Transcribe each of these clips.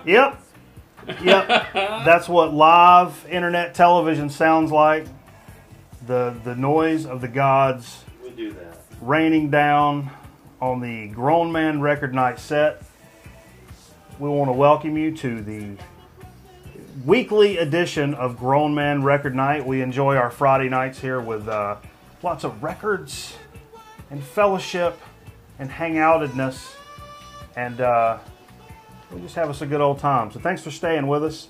Yep. Yep. That's what live internet television sounds like. The noise of the gods raining down on the Grown Man Record Night set. We want to welcome you to the weekly edition of Grown Man Record Night. We enjoy our Friday nights here with lots of records and fellowship and hangoutedness, and we just have us a good old time. So thanks for staying with us,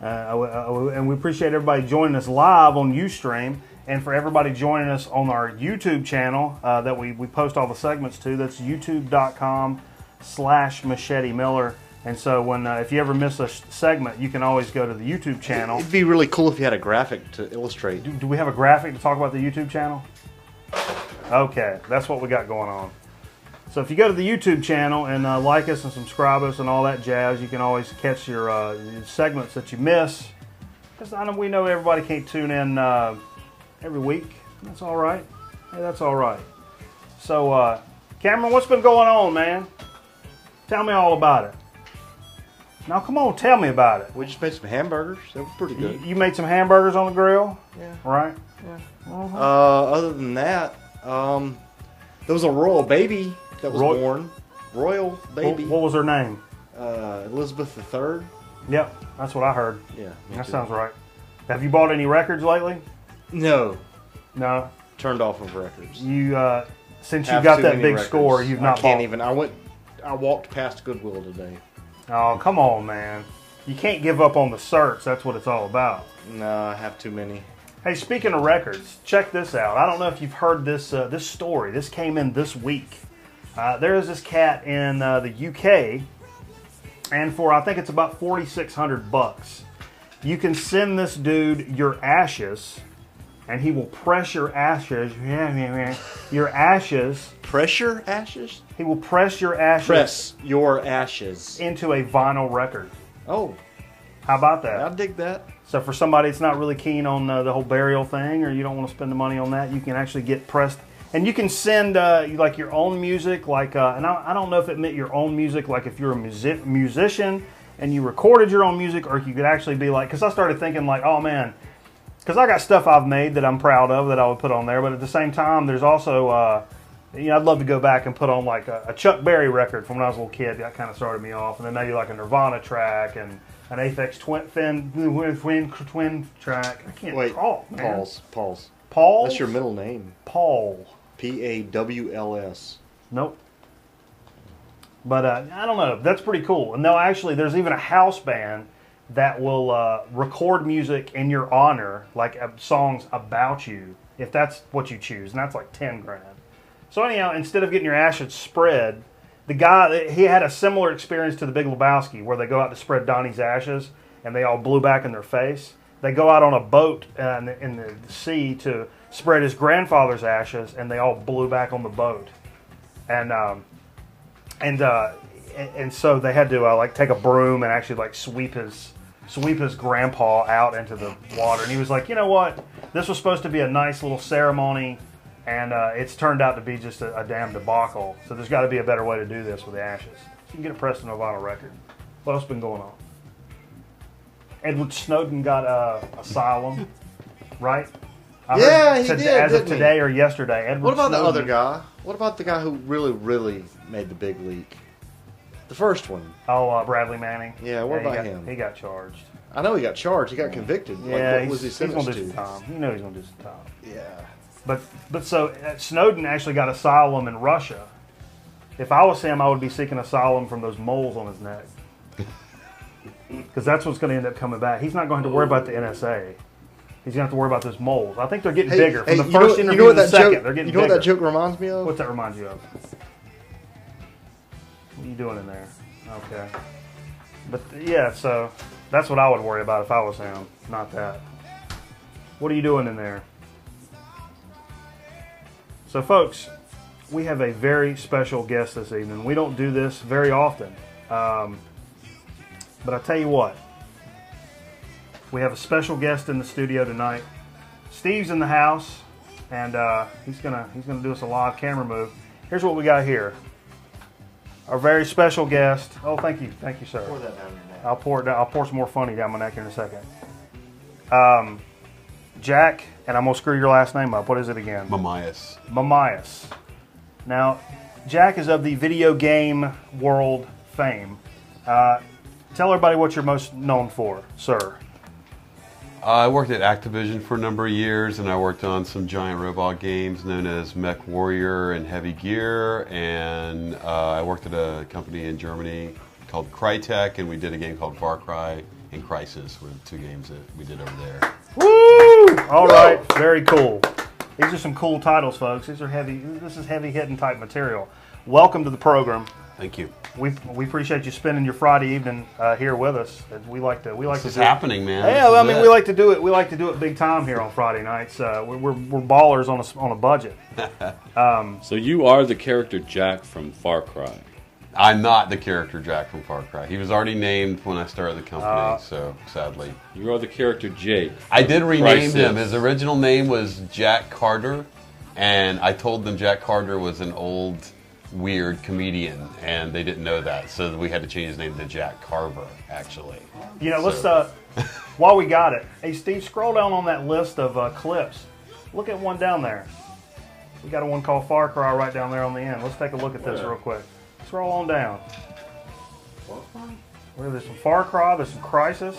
and we appreciate everybody joining us live on Ustream, and for everybody joining us on our YouTube channel that we post all the segments to. That's youtube.com/Machete Miller. And so when if you ever miss a segment, you can always go to the YouTube channel. It'd be really cool if you had a graphic to illustrate. Do we have a graphic to talk about the YouTube channel? Okay, that's what we got going on. So if you go to the YouTube channel and like us and subscribe us and all that jazz, you can always catch your segments that you miss. Because we know everybody can't tune in every week. That's all right. Hey, that's all right. So, Cameron, what's been going on, man? Tell me all about it. Now, come on, tell me about it. We just made some hamburgers. They were pretty good. You made some hamburgers on the grill? Yeah. Right? Yeah. Other than that, there was a royal baby that was born. Royal baby. What was her name? Elizabeth III. Yep, that's what I heard. Yeah. That sounds right. Have you bought any records lately? No. No. Turned off of records. You since you got that big score, you've not bought. I walked past Goodwill today. Oh, come on, man. You can't give up on the certs. That's what it's all about. No, I have too many. Hey, speaking of records, check this out. I don't know if you've heard this this story. This came in this week. There is this cat in the UK, and for I think it's about $4,600, you can send this dude your ashes, and he will press your ashes. Your ashes. Pressure ashes? He will press your ashes. Press your ashes into a vinyl record. Oh, how about that? I dig that. So for somebody that's not really keen on the whole burial thing, or you don't want to spend the money on that, you can actually get pressed. And you can send like your own music, like and I don't know if it meant your own music, like if you're a musician and you recorded your own music, or if you could actually be like, because I started thinking like, oh man, because I got stuff I've made that I'm proud of that I would put on there, but at the same time, there's also, I'd love to go back and put on like a Chuck Berry record from when I was a little kid. That kind of started me off, and then maybe like a Nirvana track and an Aphex Twin track. I can't talk, man. Paul's. Paul? That's your middle name. Paul. Pawls. Nope. But I don't know. That's pretty cool. And there's even a house band that will record music in your honor, like songs about you, if that's what you choose. And that's like 10 grand. So anyhow, instead of getting your ashes spread, the guy, he had a similar experience to the Big Lebowski, where they go out to spread Donnie's ashes, and they all blew back in their face. They go out on a boat in the sea to spread his grandfather's ashes, and they all blew back on the boat. And so they had to like take a broom and actually like sweep his grandpa out into the water. And he was like, you know what? This was supposed to be a nice little ceremony, and it's turned out to be just a damn debacle. So there's got to be a better way to do this with the ashes. You can get it pressed on a vinyl record. What else been going on? Edward Snowden got asylum, right? He did. As of today or yesterday. Edward What about Snowden, the other guy? What about the guy who really made the big leak? The first one. Oh, Bradley Manning. Yeah, what about him? He got charged. I know he got charged. He got convicted. Yeah, like, what was he sentenced he's going to do to? some time. You know he's going to do some time. Yeah. But so Snowden actually got asylum in Russia. If I was him, I would be seeking asylum from those moles on his neck. Because that's what's going to end up coming back. He's not going to have to worry about the NSA. He's going to have to worry about those moles. I think they're getting bigger. From the first interview to the second, they're getting bigger. You know what that joke reminds me of? What's that remind you of? What are you doing in there? Okay. But yeah, so that's what I would worry about if I was him. Not that. What are you doing in there? So folks, we have a very special guest this evening. We don't do this very often. But I tell you what, we have a special guest in the studio tonight. Steve's in the house, and he's gonna do us a live camera move. Here's what we got here. Our very special guest. Oh, thank you, sir. Pour that down your neck. I'll pour it down. I'll pour some more funny down my neck here in a second. Jack, and I'm gonna screw your last name up. What is it again? Mamais. Mamais. Now, Jack is of the video game world fame. Tell everybody what you're most known for, sir. I worked at Activision for a number of years, and I worked on some giant robot games known as Mech Warrior and Heavy Gear, and I worked at a company in Germany called Crytek, and we did a game called Far Cry and Crysis, were the two games that we did over there. Woo! All right, very cool. These are some cool titles, folks. These are heavy. This is heavy-hitting type material. Welcome to the program. Thank you. We appreciate you spending your Friday evening here with us. We like to This is happening, man. Yeah, well, I mean, we like to do it. We like to do it big time here on Friday nights. We're ballers on a budget. So you are the character Jack from Far Cry. I'm not the character Jack from Far Cry. He was already named when I started the company, so sadly. You are the character Jake. I did rename Crysis. him. His original name was Jack Carter, and I told them Jack Carter was an old, weird comedian, and they didn't know that, so we had to change his name to Jack Carver, actually. You know, let's while we got it. Hey, Steve, scroll down on that list of clips. Look at one down there. We got a one called Far Cry right down there on the end. Let's take a look at this real quick. Scroll on down. There's some Far Cry, there's some Crysis.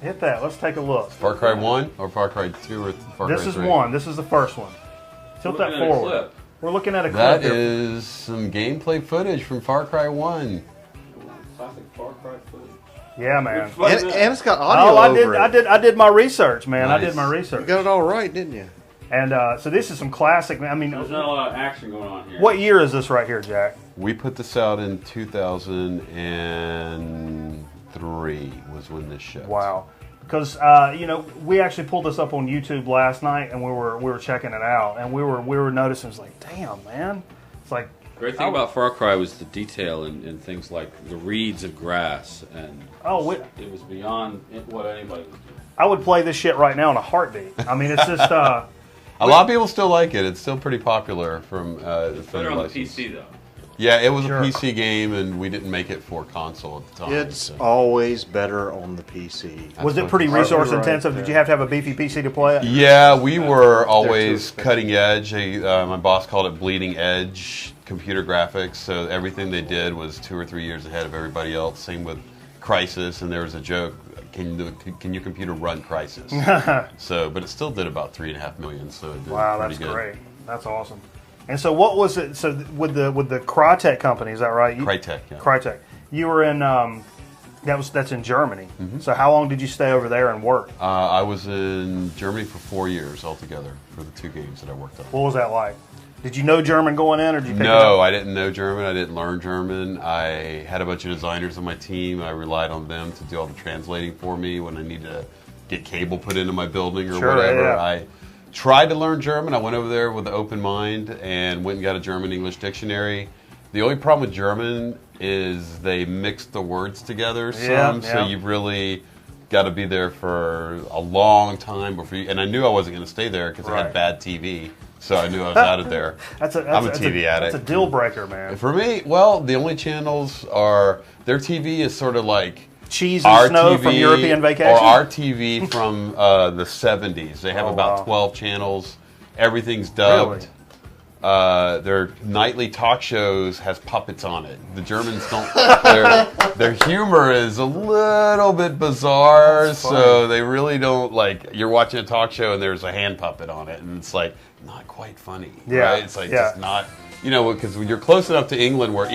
Hit that. Let's take a look. Far Cry 1 or Far Cry 2 or Far Cry 3? This is one. This is the first one. Tilt that forward. We're looking at a clip. That here. is some gameplay footage from Far Cry 1. Classic Far Cry footage. Yeah, man. And it's got audio over it. I did my research, man. Nice. I did my research. You got it all right, didn't you? And so this is some classic. I mean, There's not a lot of action going on here. what year is this right here, Jack? We put this out in 2003 was when this shipped. Wow. Because you know, we actually pulled this up on YouTube last night, and we were checking it out, and we were noticing. It's like, damn, man. It's like. Great thing about Far Cry was the detail in things like the reeds of grass, and it was beyond what anybody was doing. I would play this shit right now in a heartbeat. I mean, it's just. A lot of people still like it. It's still pretty popular from It's better on the PC though. Yeah, it was Sure. a PC game, and we didn't make it for console at the time. It's always better on the PC. Was it pretty resource intensive? Did you have to have a beefy PC to play it? Yeah, we were always cutting edge. My boss called it bleeding edge computer graphics, so everything they did was 2 or 3 years ahead of everybody else. Same with Crysis, and there was a joke, can your computer run Crysis? So, but it still did about 3.5 million, so it did Wow, pretty that's good. great. That's awesome. And so, what was it? So, with the Crytek company, is that right? Crytek, yeah. Crytek. You were in that's in Germany. Mm-hmm. So, how long did you stay over there and work? I was in Germany for 4 years altogether for the 2 games that I worked on. What was that like? Did you know German going in, or did you pick it No, up? I didn't know German. I didn't learn German. I had a bunch of designers on my team. I relied on them to do all the translating for me when I needed to get cable put into my building or Sure, whatever. yeah. I tried to learn German. I went over there with an open mind and went and got a German-English dictionary. The only problem with German is they mix the words together some, so you've really got to be there for a long time before you... And I knew I wasn't going to stay there because I had bad TV. So I knew I was out of there. I'm a TV addict. That's a deal breaker, man. For me, well, the only channels are... Their TV is sort of like... Cheese and snow from European Vacation? Or our TV from the 70s. They have about 12 channels. Everything's dubbed. Really? Their nightly talk shows has puppets on it. The Germans don't... their humor is a little bit bizarre, so they really don't, like... You're watching a talk show and there's a hand puppet on it, and it's like, not quite funny. Yeah. Right? It's like, just not... You know, because when you're close enough to England, where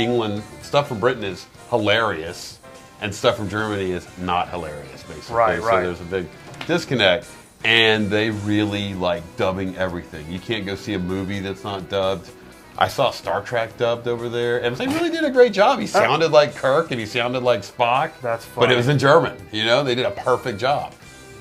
stuff from Britain is hilarious, and stuff from Germany is not hilarious, basically. Right. So there's a big disconnect. And they really like dubbing everything. You can't go see a movie that's not dubbed. I saw Star Trek dubbed over there, and they really did a great job. He sounded like Kirk, and he sounded like Spock. That's funny. But it was in German. You know, they did a perfect job.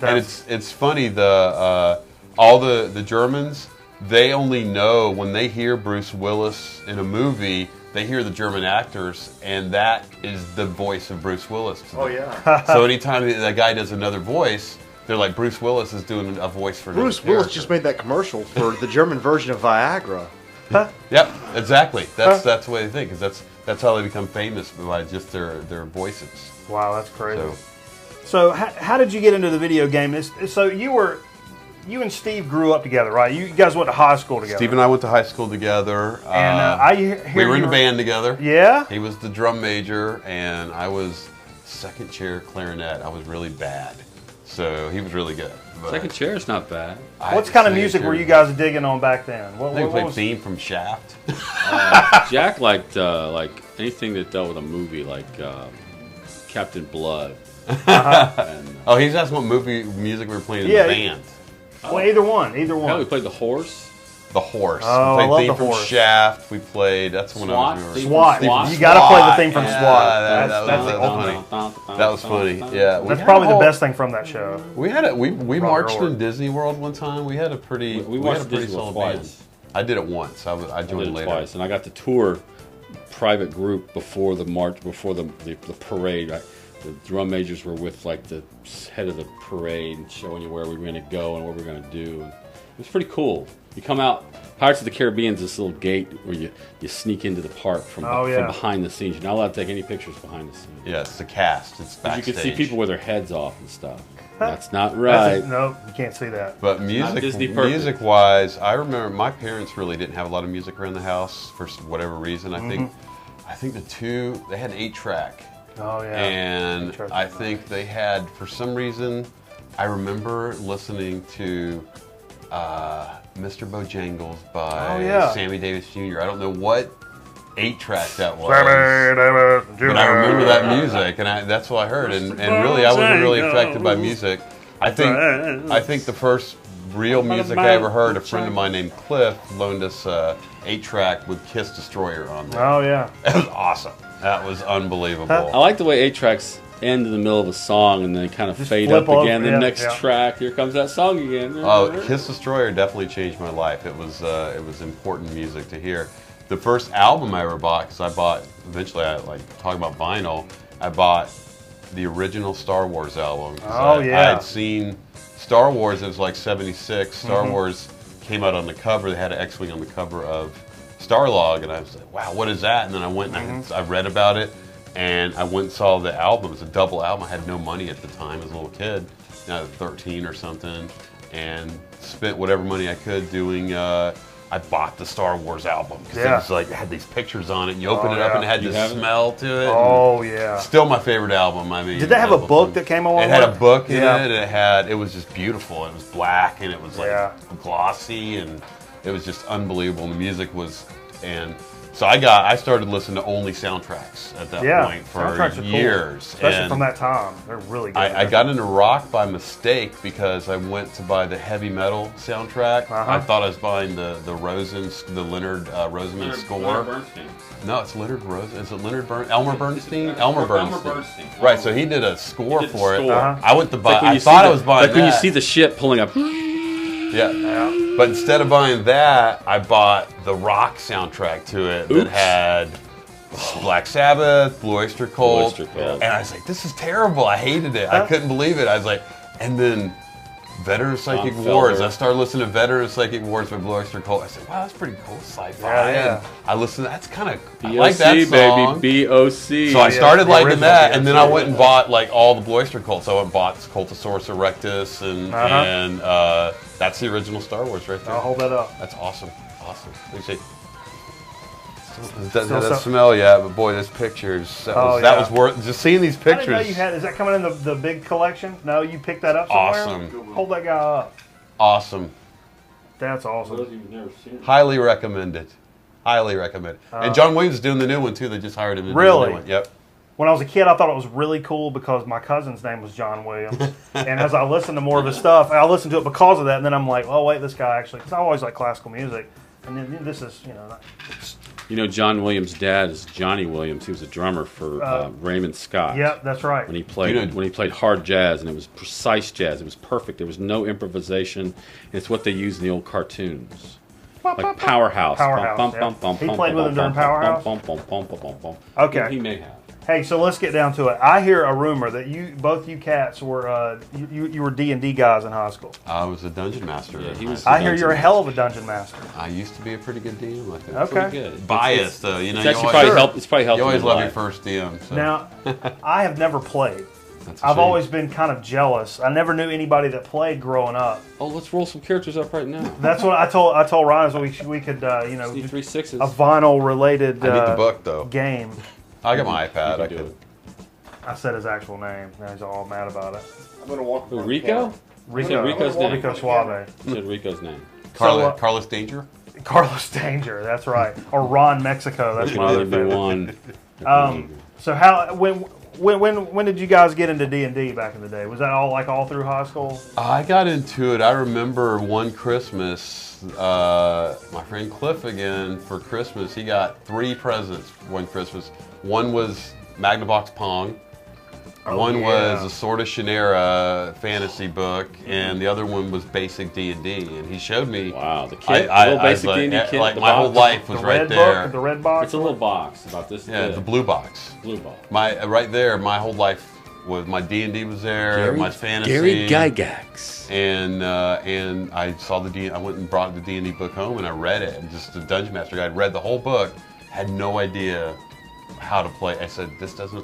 And it's funny. All the Germans, they only know when they hear Bruce Willis in a movie. They hear the German actors, and that is the voice of Bruce Willis to them. Oh, yeah. So anytime that guy does another voice, they're like Bruce Willis is doing a voice for Bruce Willis just made that commercial for the German version of Viagra. Huh? Yep, exactly. That's the way they think, because that's how they become famous, by just their voices. Wow, that's crazy. So how did you get into the video game? So you and Steve grew up together, right? You guys went to high school together. Steve and I went to high school together. And we were in a band together. Yeah? He was the drum major, and I was second chair clarinet. I was really bad. So he was really good. Second chair is not bad. What kind of music were you guys digging on back then? I think we played Theme from Shaft. Jack liked anything that dealt with a movie, like Captain Blood. And, he's asking what movie music we were playing in the band. Well, either one. Yeah, we played The Horse. The Horse. Oh, we I love played The Theme Horse. from Shaft. We played. That's when SWAT. I was. SWAT. You got to play the theme from SWAT. That's the ultimate. That was funny. Yeah, that's probably the best thing from that show. We had we marched in Disney World one time. We had a pretty solid band. I did it once. I joined later. Twice, and I got to tour private group before the march, before the parade. The drum majors were with like the head of the parade and showing you where we were going to go and what we were going to do. And it was pretty cool. You come out, Pirates of the Caribbean is this little gate where you sneak into the park from behind the scenes. You're not allowed to take any pictures behind the scenes. Yeah, it's the cast. It's backstage. You can see people with their heads off and stuff. That's not right. No, you can't see that. But music-wise, I remember my parents really didn't have a lot of music around the house for whatever reason. I think they had an 8-track. Oh, yeah. And I think they had, for some reason, I remember listening to Mr. Bojangles by Sammy Davis Jr. I don't know what 8-track that was, but I remember that music, and that's what I heard. And really, I wasn't really affected by music. I think the first real music I ever heard, a friend of mine named Cliff loaned us 8-track with Kiss Destroyer on there. Oh, yeah. It was awesome. That was unbelievable. I like the way 8-tracks end in the middle of a song and then kind of fade up again. The next track, here comes that song again. Oh, Kiss Destroyer definitely changed my life. It was important music to hear. The first album I ever bought, because eventually I talk about vinyl, I bought the original Star Wars album. I had seen Star Wars, it was like 76. Star Wars came out on the cover. They had an X-Wing on the cover of Starlog, and I was like, wow, what is that? And then I went and I read about it, and I went and saw the album. It was a double album. I had no money at the time as a little kid, 13 or something, and spent whatever money I could doing. I bought the Star Wars album because it had these pictures on it. And you open it up and it had this smell to it. Oh yeah! Still my favorite album. I mean, did they have a book that came along? It had a book in it. It was just beautiful. It was black and it was glossy, and it was just unbelievable. And the music was, and so I started listening to only soundtracks at that point for years. Cool. Especially from that time. They're really good. I got into rock by mistake because I went to buy the heavy metal soundtrack. I thought I was buying the Leonard Rosenman score. Leonard Bernstein. No, it's Leonard Rosen. Is it Leonard Elmer Bernstein? Elmer Bernstein. Right, so he did a score for it. I went to buy. I thought I was buying like when you see the ship pulling up. Yeah. But instead of buying that, I bought the rock soundtrack to it that had Black Sabbath, Blue Oyster Cult. And I was like, this is terrible. I hated it. I couldn't believe it. I was like, and then Veteran Psychic Wars. I started listening to Veteran Psychic Wars by Blue Oyster Cult. I said, wow, that's pretty cool sci-fi. And I listened, that's kind of, I like that song. Baby, B.O.C. So I started liking that, and then I went and bought like all the Blue Oyster Cults. So I went and bought Cultosaurus Erectus, and that's the original Star Wars right there. I'll hold that up. That's awesome. Awesome. Let me see. That smell yet, but boy, those pictures. That was worth just seeing these pictures. I didn't know you had. Is that coming in the big collection? No, you picked that up somewhere? Awesome. Hold that guy up. Awesome. That's awesome. Highly recommended. Highly recommended. And John Williams is doing the new one too. They just hired him to do the new one. Yep. When I was a kid, I thought it was really cool because my cousin's name was John Williams. And as I listened to more of his stuff, I listened to it because of that. And then I'm like, oh, wait, this guy actually, because I always like classical music. And then this is, John Williams' dad is Johnny Williams. He was a drummer for Raymond Scott. Yep, that's right. When he played hard jazz, and it was precise jazz. It was perfect. There was no improvisation. And it's what they used in the old cartoons. Like Powerhouse. Powerhouse, yeah. He played with him during Powerhouse? Okay. He may have. Hey, so let's get down to it. I hear a rumor that both you cats were you were D&D guys in high school. I was a dungeon master. Yeah, he was. I hear you're a hell of a dungeon master. I used to be a pretty good DM, I think. Okay. Pretty good. Biased, though. You know, It's actually probably helped. It's probably helped. You always in love your life. first DM. So. Now, I have never played. That's a I've shame. always been kind of jealous. I never knew anybody that played growing up. Oh, let's roll some characters up right now. That's what I told Ryan so we could you know, Need 3 6s. a vinyl related I need the book, though. game. I got my iPad. You I can do could. it. I said his actual name. Now he's all mad about it. I'm gonna walk. Who, Rico? Rico. Rico's name. Rico Suave. You said Rico's name. Carlos Danger? Carlos Danger. That's right. Or Ron Mexico. That's There my can other only be favorite. one. So how when did you guys get into D&D back in the day? Was that all through high school? I got into it. I remember one Christmas, my friend Cliff again, for Christmas, he got 3 presents one Christmas. One was Magnavox Pong. One was a Sword of Shannara fantasy book, and the other one was basic D&D. And he showed me. Wow, the kit, I little basic was D&D kit. like the my box. whole life was The right red there. book, the red box. It's a little box about this. Yeah, big. the blue box. Blue box. My right there, my whole life was my D&D was there, my fantasy. Gary Gygax. And I saw the D. I went and brought the D&D book home and I read it. And just the Dungeon Master guide, read the whole book, had no idea how to play. I said, "This doesn't.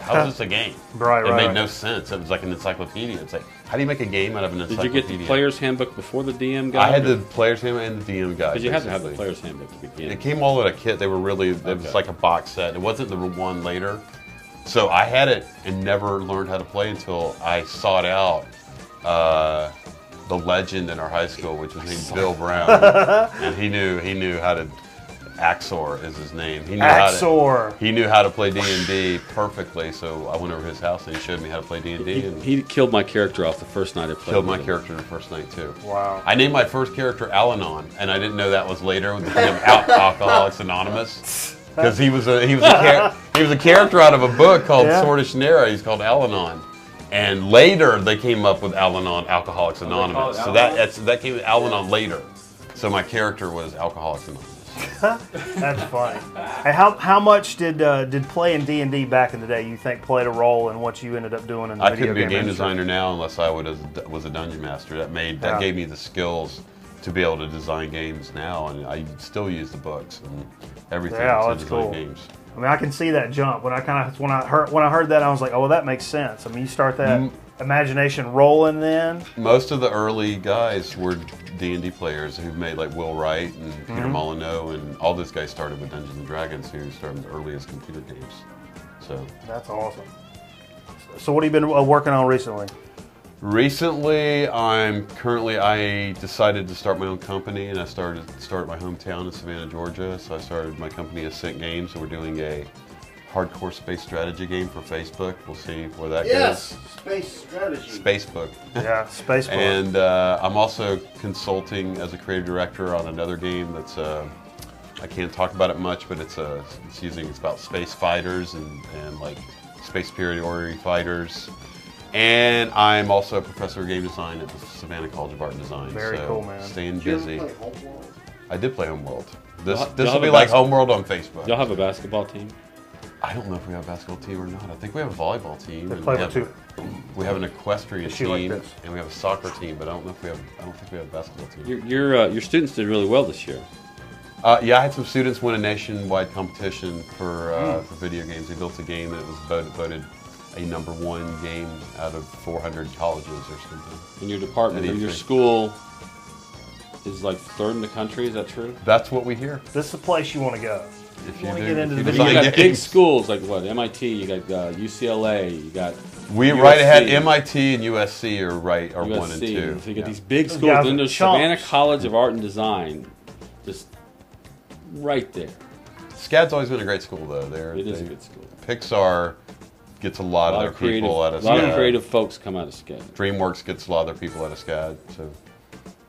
How is this a game?" Right, it right. made no sense. It was like an encyclopedia. It's like, how do you make a game out of an Did encyclopedia? you get the player's handbook before the DM guide? I had the player's handbook and the DM guide. Because you had to have the basically. player's handbook to begin. It came all in a kit. They were really. It was Okay. like a box set. It wasn't the one later. So I had it and never learned how to play until I sought out the legend in our high school, which was named Bill Brown, and he knew how to. Axor is his name. He knew Axor. He knew how to play D&D perfectly. So I went over to his house and he showed me how to play D&D. And He killed my character off the first night I played. killed my with him. character the first night too. Wow. I named my first character Al-Anon, and I didn't know that was later when it became Alcoholics Anonymous. Because he was a character out of a book called Sword of Shannara. He's called Al-Anon, and later they came up with Al-Anon, Alcoholics Anonymous. So that came with Al-Anon later. So my character was Alcoholics Anonymous. That's funny. Hey, how much did playing D&D back in the day you think played a role in what you ended up doing in the I video couldn't be a game industry? designer now unless I was a dungeon master. That gave me the skills to be able to design games now, and I still use the books and everything to that's design cool. games. I mean, I can see that jump when I heard that. I was like, oh, well, that makes sense. I mean, you start that imagination rolling then. Most of the early guys were D&D players who made like Will Wright and Peter Molyneux, and all those guys started with Dungeons and Dragons, who started the earliest computer games. So That's awesome. So what have you been working on recently? recently, I decided to start my own company, and I started my hometown in Savannah, Georgia. So I started my company Ascent Games, and we're doing a hardcore space strategy game for Facebook. We'll see where that goes. Space strategy. Facebook. Yeah, Space Book. And I'm also consulting as a creative director on another game that's I can't talk about it much, but it's about space fighters and like space superiority fighters. And I'm also a professor of game design at the Savannah College of Art and Design. Very cool, man. Staying Did you busy. ever play Homeworld? I did play Homeworld. This Y'all will have be a like basket- Homeworld on Facebook. Y'all have a basketball team? I don't know if we have a basketball team or not. I think we have a volleyball team. They and play we with have two. We have an equestrian Is she like team, this? and we have a soccer team, but I don't think we have a basketball team. Your students did really well this year. Yeah, I had some students win a nationwide competition for video games. They built a game and it was voted a #1 game out of 400 colleges or something. And your department, or your Anything. school, is like 3rd in the country. Is that true? That's what we hear. This is the place you want to go. If You you wanna do, get into if you the You design got games. big schools like what? MIT. You got UCLA. You got We USC. right ahead. MIT and USC are 1 and 2. So you get these big Those schools. guys Then are there's chumps. Savannah College of Art and Design, just right there. SCAD's always been a great school, though. It is a good school. Pixar gets a lot of their creative, people out of a lot SCAD. of creative folks come out of SCAD. DreamWorks gets a lot of their people out of SCAD. So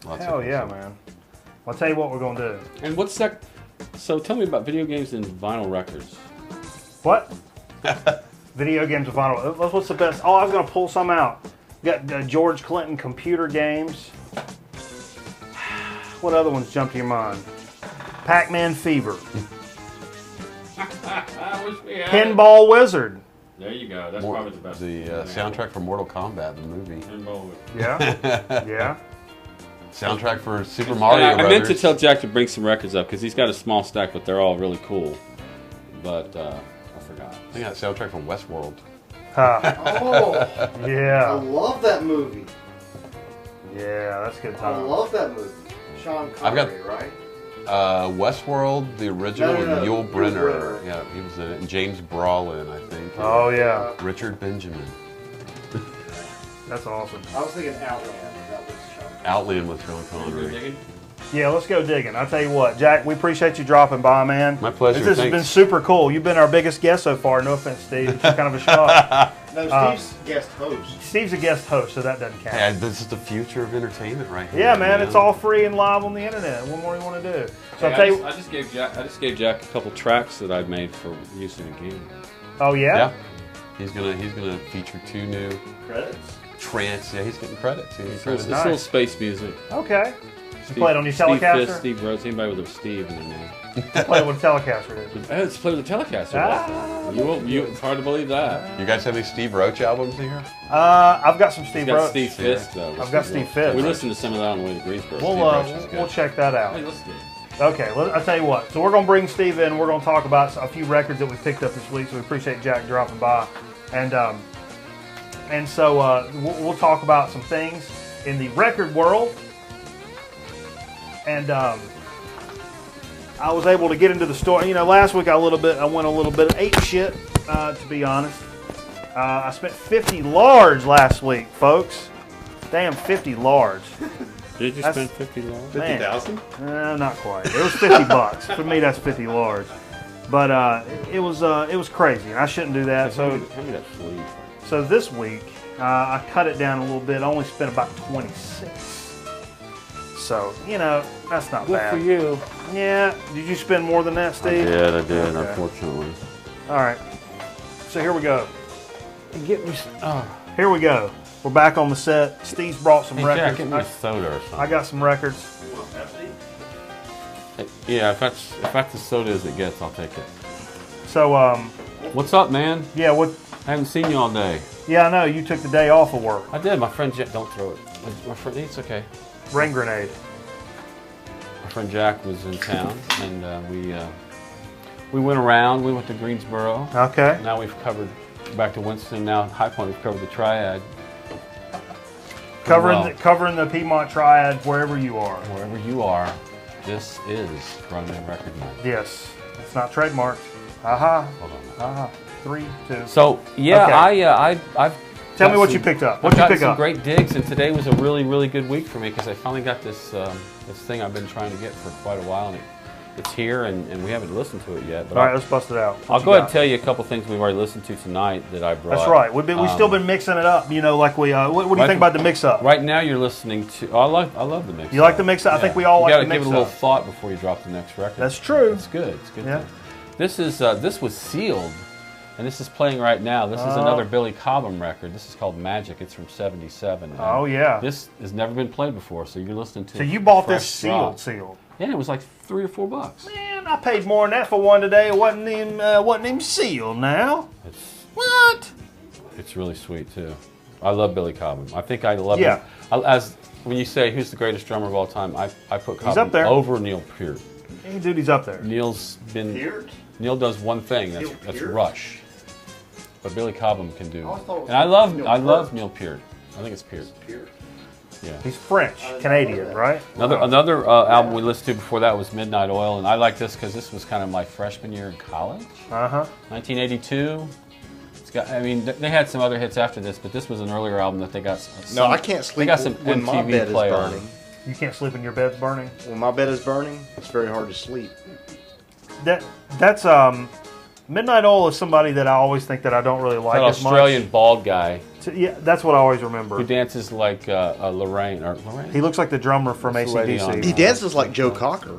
lots Hell of yeah, stuff. man. Well, I'll tell you what we're going to do. And what's that? So tell me about video games and vinyl records. What? Video games with vinyl. What's the best? Oh, I was going to pull some out. You got George Clinton computer games. What other ones jump to your mind? Pac-Man Fever. I wish we had Pinball Wizard. There you go. That's probably the best. The soundtrack for Mortal Kombat, the movie. Pinball. Yeah. Yeah. Soundtrack for Super Mario I Brothers. meant to tell Jack to bring some records up because he's got a small stack, but they're all really cool. But I forgot. I think that soundtrack from Westworld. Oh, I Yeah. love that movie. Yeah, that's a good I time. love that movie. Sean I've got- Connery, right? Westworld, the original, No, Yul Yul Brynner. Brynner. Yeah, he was in it. And James Brolin, I think. Oh, yeah. Richard Benjamin. That's awesome. I was thinking Outland. That was Sean Connery. Outland with Sean Connery. Yeah, let's go digging. I'll tell you what, Jack, we appreciate you dropping by, man. My pleasure, This has thanks. been super cool. You've been our biggest guest so far. No offense, Steve. It's kind of a shock. No, Steve's guest host. Steve's a guest host, so that doesn't count. Hey, this is the future of entertainment right here. Yeah, man, it's all free and live on the internet. What more do you want to do? So Hey, I'll tell you. I just gave Jack a couple tracks that I made for use in a game. Oh yeah. Yeah. He's gonna feature 2 new Credits. trance. Yeah, he's getting credits. He's getting It's credits. nice. little space music. Okay. You play it on your Steve Telecaster. Fist, Steve Rhodes, anybody with a Steve in their name. You play it with a Telecaster. Is. Oh, it's played with a Telecaster. Ah, It's hard to believe that. You guys have any Steve Roach albums here? I've got some Steve He's got Roach. Steve Fist though. I've got Steve Fist. We listened to some of that on the way to Greensboro. Roach is good. We'll check that out. Hey, listen to it. Okay, I'll tell you what. So we're going to bring Steve in. We're going to talk about a few records that we picked up this week. So we appreciate Jack dropping by, and so we'll talk about some things in the record world. And I was able to get into the store. You know, last week I went a little bit ape shit. To be honest, I spent 50 large last week, folks. Damn, 50 large. Did you That's- spend $50? Man. 50,000? Not quite. It was 50 bucks. For me, that's 50 large. But it was crazy, and I shouldn't do that. How So did that flee? so this week I cut it down a little bit. I only spent about 26. So you know that's not Good bad. for you. Yeah. Did you spend more than that, I Steve? did, Okay. unfortunately. All right. So here we go. Get me. Here we go. We're back on the set. Steve's brought some Hey, records. Jack, get me a soda or something. I got some records. Yeah, if that's as soda as it gets, I'll take it. So What's up, man? yeah, I haven't seen you all day. yeah, I know you took the day off of work. I did. My friend Jack, don't throw it. My friend, it's okay. Ring grenade. My friend Jack was in town, and we went around. We went to Greensboro. Okay. Now we've covered back to Winston. Now at High Point, we've covered the Triad. Covering Well, covering the Piedmont Triad wherever you are. wherever you are, this is Grown-Man Record Night. Yes, it's not trademarked. Aha, Hold on. aha. 3, 2. So yeah, Okay. I've Tell got me what some- you picked up. I've What'd you got pick some up? great digs, and today was a really good week for me because I finally got this this thing I've been trying to get for quite a while, and it's here, and we haven't listened to it yet. But All right, let's bust it out. I'll go ahead and tell you a couple things we've already listened to tonight that I brought. That's right. We've still been mixing it up. You know, like we. What do you Right- think about the mix up? Right now, you're listening to. Oh, I love the mix. You like the mix up? I think we all you like gotta the mix give it a little up. thought before you drop the next record. That's true. It's good. It's good. Yeah. This was sealed, and this is playing right now. This is another Billy Cobham record. This is called Magic. It's from '77. and Oh yeah. This has never been played before, so you're listening to. So you bought this fresh rock. sealed. Yeah, it was like $3 or $4. Man, I paid more than that for one today. It wasn't even sealed now. It's What? it's really sweet too. I love Billy Cobham. I think I love Yeah. him. As when you say who's the greatest drummer of all time, I put Cobham up there. over Neil Peart. Hey, dude, he's up there. Neil's been Peart? Neil does one thing. That's Peart? Rush. But Billy Cobham can do. I always thought it was And I love Neil love Peart. Neil Peart. I think it's Peart. Peart. Yeah. He's French, Canadian, right? Another album we listened to before that was Midnight Oil, and I like this because this was kind of my freshman year in college, Uh huh. 1982. It's got. I mean, they had some other hits after this, but this was an earlier album that they got. No, I can't They sleep got some when my MTV bed is play on. burning. You can't sleep when your bed's burning. When my bed is burning, it's very hard to sleep. That's Midnight Oil is somebody that I always think that I don't really like That as Australian bald guy much. Yeah, that's what I always remember. who dances like Lorraine or Lorraine. He looks like the drummer from What's the lady on AC/DC. He dances like Joe Cocker.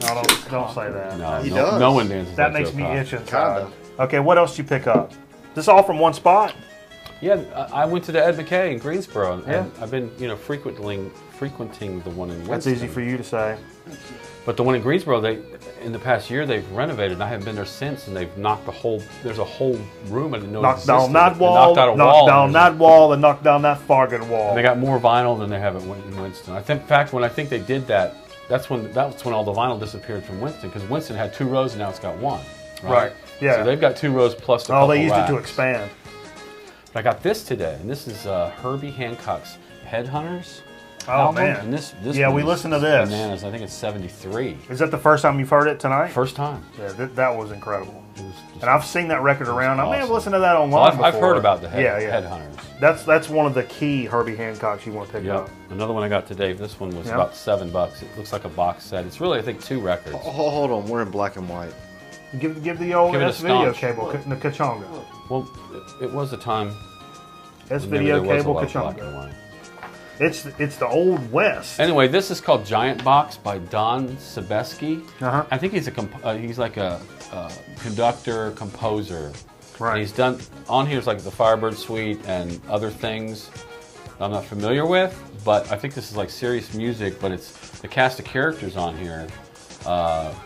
No, don't say that. No, He no, does. no one dances. That like makes Joe me Cocker. itch inside. Kinda. Okay, what else did you pick up? This all from one spot? Yeah, I went to the Ed McKay in Greensboro, and Yeah. I've been frequenting frequenting the one in Winston. That's easy for you to say. But the one in Greensboro, in the past year, they've renovated, and I haven't been there since, and they've knocked there's a whole room I didn't know Knocked existed. down that wall, knocked down that wall, and knocked down that farther wall. And they got more vinyl than they have in Winston. In fact, when I think they did that, that's when all the vinyl disappeared from Winston, because Winston had 2 rows and now it's got 1. Right. Yeah. So they've got 2 rows plus a couple they used racks. it to expand. But I got this today, and this is Herbie Hancock's Headhunters. Oh album. man! And this yeah, we listened to this. Bananas. I think it's 73. Is that the first time you've heard it tonight? First time. Yeah, that was incredible. And I've seen that record around. Awesome. I may have listened to that online before. I've heard about the Headhunters. Headhunters. That's one of the key Herbie Hancocks you want to pick up. Another one I got today. This one was about $7. It looks like a box set. It's really, I think, 2 records. Hold on, we're in black and white. Give the old S-video cable, the Kachonga. Well, it was a time. S-video cable Kachonga. It's the Old West. Anyway, this is called Giant Box by Don Sebeski. I think he's like a conductor, composer. Right. And he's done on here's like the Firebird Suite and other things I'm not familiar with, but I think this is like serious music. But it's the cast of characters on here.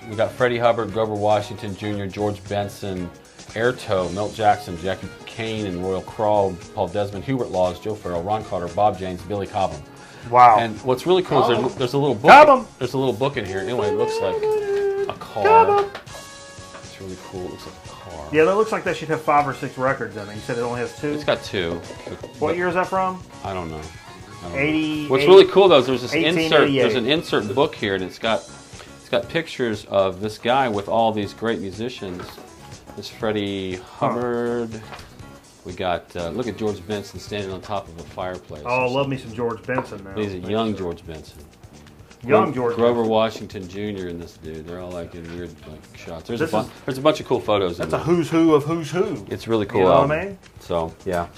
We got Freddie Hubbard, Grover Washington Jr., George Benson, Airtoe, Milt Jackson, Jackie Kane, and Royal Crawl, Paul Desmond, Hubert Laws, Joe Farrell, Ron Carter, Bob James, Billy Cobham. Wow! And what's really cool is there's a little book. Cobham. There's a little book in here. Anyway, it looks like a car. Cobham. It's really cool. It looks like a car. Yeah, that looks like that should have 5 or 6 records in it. You said it only has 2. It's got 2. What year is that from? I don't know. 80. What's really cool though is there's this insert. 1888. There's an insert book here, and it's got pictures of this guy with all these great musicians. This Freddie Hubbard. We got look at George Benson standing on top of a fireplace. Oh, love me some George Benson now. He's a young George Benson. Young George Grover Benson. Washington Jr. and this dude. They're all like in weird like shots. There's a bunch of cool photos. That's a who's who of who's who. It's really cool. You know what I mean? So yeah.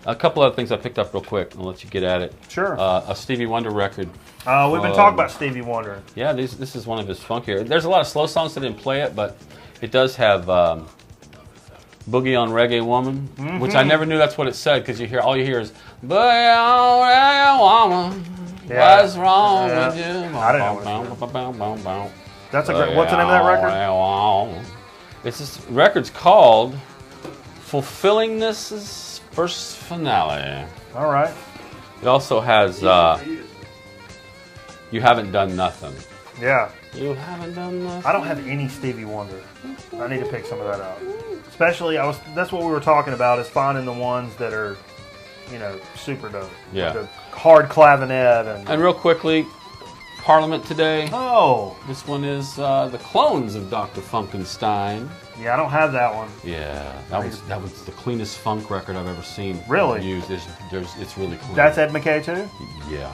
A couple other things I picked up real quick. I'll let you get at it. Sure. A Stevie Wonder record. We've been talking about Stevie Wonder. Yeah, this is one of his funkier. There's a lot of slow songs that didn't play it, but it does have Boogie on Reggae Woman, which I never knew that's what it said because all you hear is Boogie on Reggae Woman. Yeah. What's wrong with you? I didn't know. That's a great. What's the name of that record? This record's called Fulfilling This First Finale. All right. It also has You Haven't Done Nothing. Yeah. You haven't done nothing. I don't have any Stevie Wonder. I need to pick some of that out. Especially, that's what we were talking about, is finding the ones that are, super dope. Yeah. Like the hard clavinet and real quickly, Parliament today. Oh. This one is the Clones of Dr. Funkenstein. Yeah, I don't have that one. Yeah, that was the cleanest funk record I've ever seen. Really? Used. It's really clean. That's Ed McKay too? Yeah.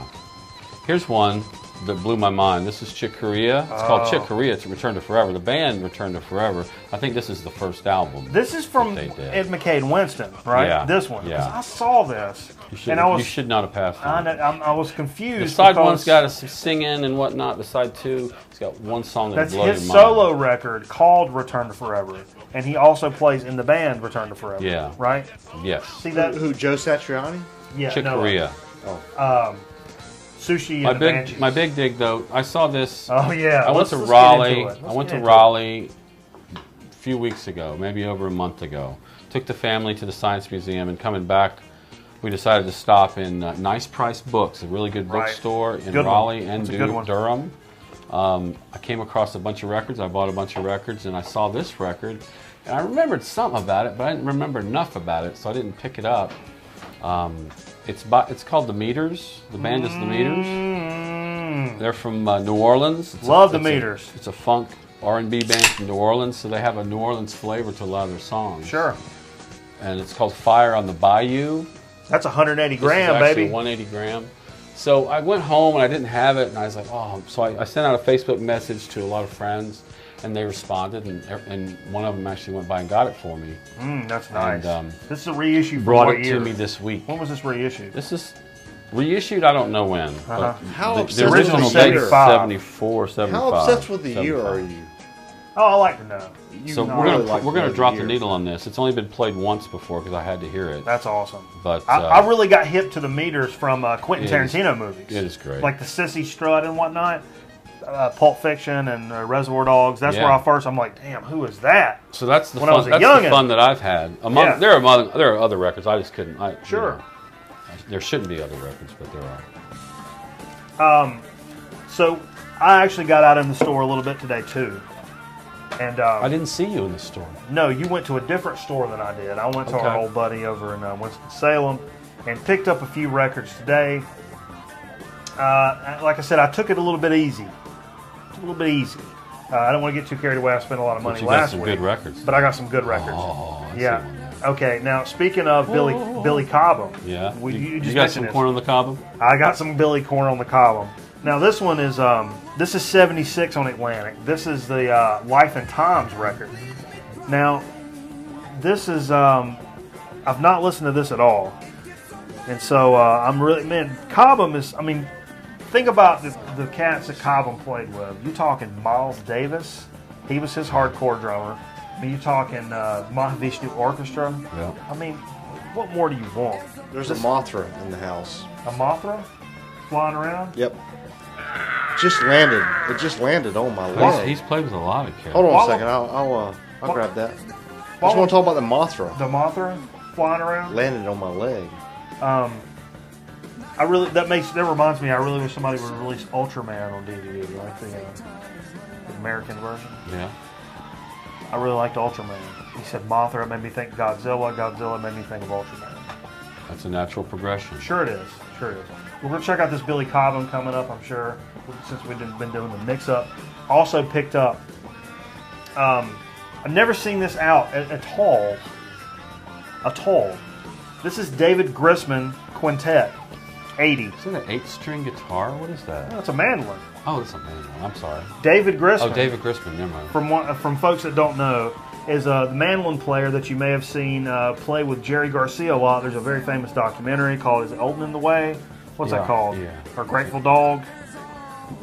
Here's one that blew my mind. This is Chick Corea. It's called Chick Corea. It's Return to Forever. The band Return to Forever. I think this is the first album. This is from Ed McKay and Winston, right? Yeah. This one. Yeah. I saw this. You should not have passed on it. I was confused. The side one's got some singing and whatnot. The side two, it's got one song that blows your mind. That's his solo record called Return to Forever. And he also plays in the band Return to Forever. Yeah. Right? Yes. See that? Who, Joe Satriani? Yeah. Chick Corea. Sushi and the Banshees. My big dig though, I saw this. Oh yeah. I went to Raleigh. I went to Raleigh a few weeks ago, maybe over a month ago. Took the family to the Science Museum, and coming back, we decided to stop in Nice Price Books, a really good bookstore in Raleigh and Durham. I came across a bunch of records. I bought a bunch of records, and I saw this record, and I remembered something about it, but I didn't remember enough about it, so I didn't pick it up. It's called The Meters. The band is The Meters. They're from New Orleans. Love The Meters. It's a funk R&B band from New Orleans, so they have a New Orleans flavor to a lot of their songs. Sure. And it's called Fire on the Bayou. That's 180 gram, this is actually baby. 180 gram. So I went home and I didn't have it, and I was like, oh. So I sent out a Facebook message to a lot of friends, and they responded, and one of them actually went by and got it for me. That's nice. And, this is a reissue. Brought it to me this week. When was this reissued? This is reissued. I don't know when. But How the obsessed original with the date year? is 74, 75. How obsessed with the 75. year are you? Oh, I like to know. So know, we're I gonna really like we're gonna the drop the years. needle on this. It's only been played once before because I had to hear it. That's awesome. But I really got hip to the meters from Quentin It is- Tarantino movies. it is great. Like the Sissy Strut and whatnot. Pulp Fiction and Reservoir Dogs. That's where I'm like, damn, who is that? So that's the when I was fun. a That's the youngin'. fun that I've had. Yeah. There are other records. I just couldn't. Sure. There shouldn't be other records, but there are. So I actually got out in the store a little bit today too. And I didn't see you in the store. no, you went to a different store than I did. I went to Okay. our old buddy over in Winston-Salem and picked up a few records today. Like I said, I took it a little bit easy. A little bit easy. I don't want to get too carried away. I spent a lot of money But you got last some week. good records. But I got some good records. Oh, I see yeah. one there. Okay. Now speaking of Billy Cobham. Yeah. You just got mentioned some this. corn on the cob? I got some Billy Corn on the Cobham. Now this one is 76 on Atlantic. This is the Life and Times record. Now this is I've not listened to this at all, and so I'm really Cobham is. I mean, think about the cats that Cobham played with. You talking Miles Davis? He was his hardcore drummer. I mean, you talking Mahavishnu Orchestra? Yeah. I mean, what more do you want? There's a Mothra in the house. A Mothra flying around? Yep. Just landed. It just landed on my leg. He's played with a lot of cats. Hold on Why a second. I'll why- grab that. I why just want to talk about the Mothra. The Mothra flying around? Landed on my leg. I really that reminds me. I really wish somebody would release Ultraman on DVD, like the American version. Yeah. I really liked Ultraman. He said Mothra. It made me think Godzilla. Godzilla made me think of Ultraman. That's a natural progression. Sure it is. Sure it is. We're gonna check out this Billy Cobham coming up. I'm sure since we've been doing the mix up. Also picked up. I've never seen this out at all. This is David Grisman Quintet, 80. Is that an 8-string guitar? What is that? That's a mandolin. Oh, it's a mandolin. I'm sorry. David Grisman. Oh, David Grisman. Never mind. From folks that don't know, is the mandolin player that you may have seen play with Jerry Garcia a lot. There's a very famous documentary called "Is It Olden in the Way?" What's that Yeah, called? yeah. Or Grateful Dog.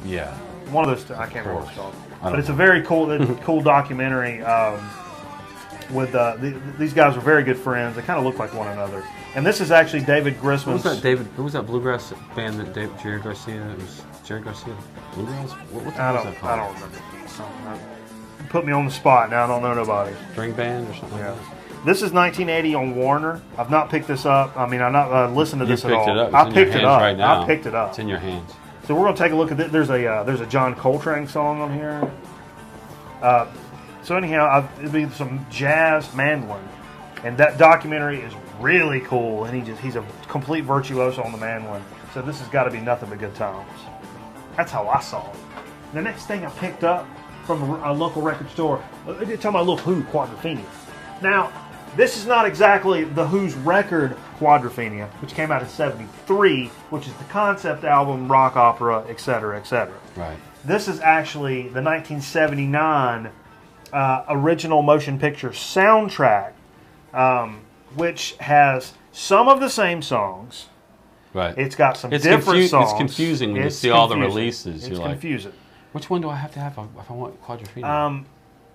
Yeah. One of those two. I can't remember what it's called. I don't But it's a know. very cool documentary. With these guys were very good friends. They kind of look like one another. And this is actually David Grisman's. What was that bluegrass band that Jerry Garcia? It was Jerry Garcia Bluegrass? What was that I called? don't remember. You put me on the spot now. I don't know nobody. String band or something Yeah. like that? This is 1980 on Warner. I've not picked this up. I mean, I've not listened to You this at picked all. it up. It's I in picked your it hands up. right now. I picked it up. It's in your hands. So we're going to take a look at this. There's a John Coltrane song on here. So anyhow, it'll be some jazz mandolin, and that documentary is really cool. And he's a complete virtuoso on the mandolin. So this has got to be nothing but good times. That's how I saw it. The next thing I picked up from a local record store, they're talking about Little Who Quadrophenia. Now, this is not exactly the Who's record Quadrophenia, which came out in '73, which is the concept album, rock opera, etc., etc. Right. This is actually the 1979 original motion picture soundtrack, which has some of the same songs. Right. It's got some different songs. It's confusing when you It's see all the confusing. releases. It's You're like, confusing. which one do I have to have if I want Quadrophenia?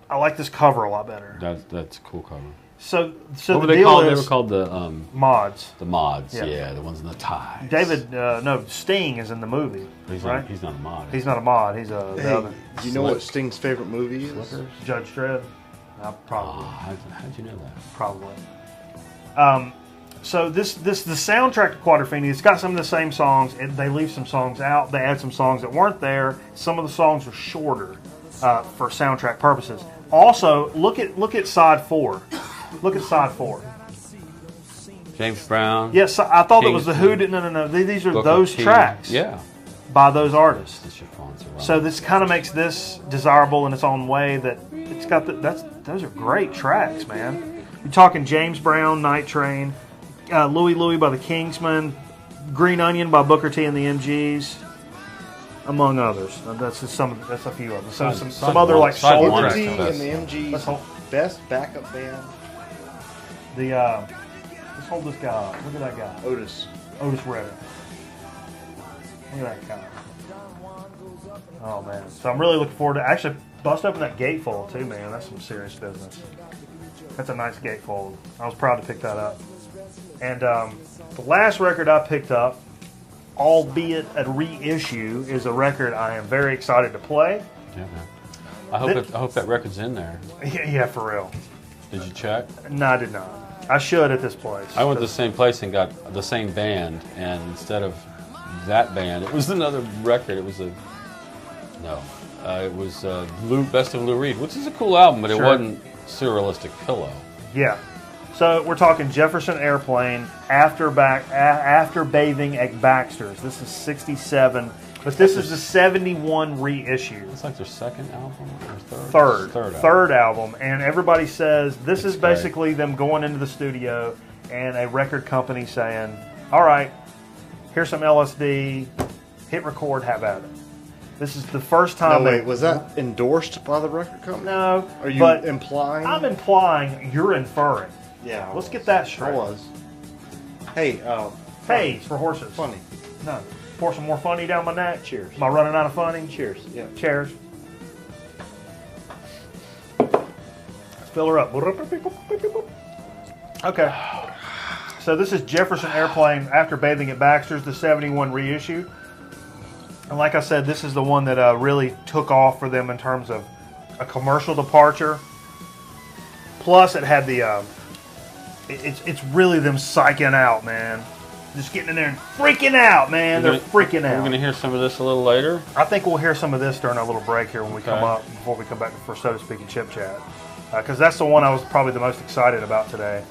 I like this cover a lot better. That's a cool cover. So What the were they deal called? is They were called the mods. mods. Yeah. Yeah, the ones in the ties. David, no, Sting is in the movie, He's right? not, he's not a mod. He's not a mod. He's the Hey, other do you know what Sting's favorite movie is? Slippers? Judge Dredd. Probably. How'd you know that? Probably. So the soundtrack to Quadrophenia, it's got some of the same songs. They leave some songs out. They add some songs that weren't there. Some of the songs are shorter for soundtrack purposes. Also, look at side 4. Look at side 4. James Brown. Yes, I thought that was the Who. Kingston, No. These are Booker those T. tracks Yeah. by those artists. That's your sponsor. Right? So this kind of makes this desirable in its own way. That it's got those are great tracks, man. You're talking James Brown, Night Train, Louie Louie by the Kingsmen, Green Onion by Booker T and the MGs, among others. That's a few of them. So some other like Side soul one Booker is tracks. T the and best. the Let's MG's hold, best backup band. let's hold this guy up. Look at that guy, Otis. Otis Redding. Look at that guy. Oh man! So I'm really looking forward to actually bust open that gatefold too, man. That's some serious business. That's a nice gatefold. I was proud to pick that up. And the last record I picked up, albeit a reissue, is a record I am very excited to play. Yeah, man. I hope that record's in there. Yeah, for real. Did you check? No, I did not. I should at this place. I went to the same place and got the same band, and instead of that band, it was another record. It was Best of Lou Reed, which is a cool album, but it wasn't Surrealistic Pillow. Yeah. So we're talking Jefferson Airplane, After Bathing at Baxter's. This is 67, but this is the 71 reissue. It's like their second album or Third album. And everybody says this is basically them going into the studio and a record company saying, all right, here's some LSD, hit record, have at it. This is the first time. No, wait, was that endorsed by the record company? No. Are you implying? I'm implying, you're inferring. Yeah. Let's get that straight. I was. Hey, Hey, it's for horses. Funny. No. Pour some more funny down my neck. Cheers. Am I running out of funny? Cheers. Yeah. Cheers. Let's fill her up. Okay. So this is Jefferson Airplane, After Bathing at Baxter's, the 71 reissue. And like I said, this is the one that really took off for them in terms of a commercial departure. Plus, it had the... It's really them psyching out, man. Just getting in there and freaking out, man. They're freaking out. We're going to hear some of this a little later. I think we'll hear some of this during our little break here when we come up, before we come back for So to Speak and Chip Chat. Because that's the one I was probably the most excited about today.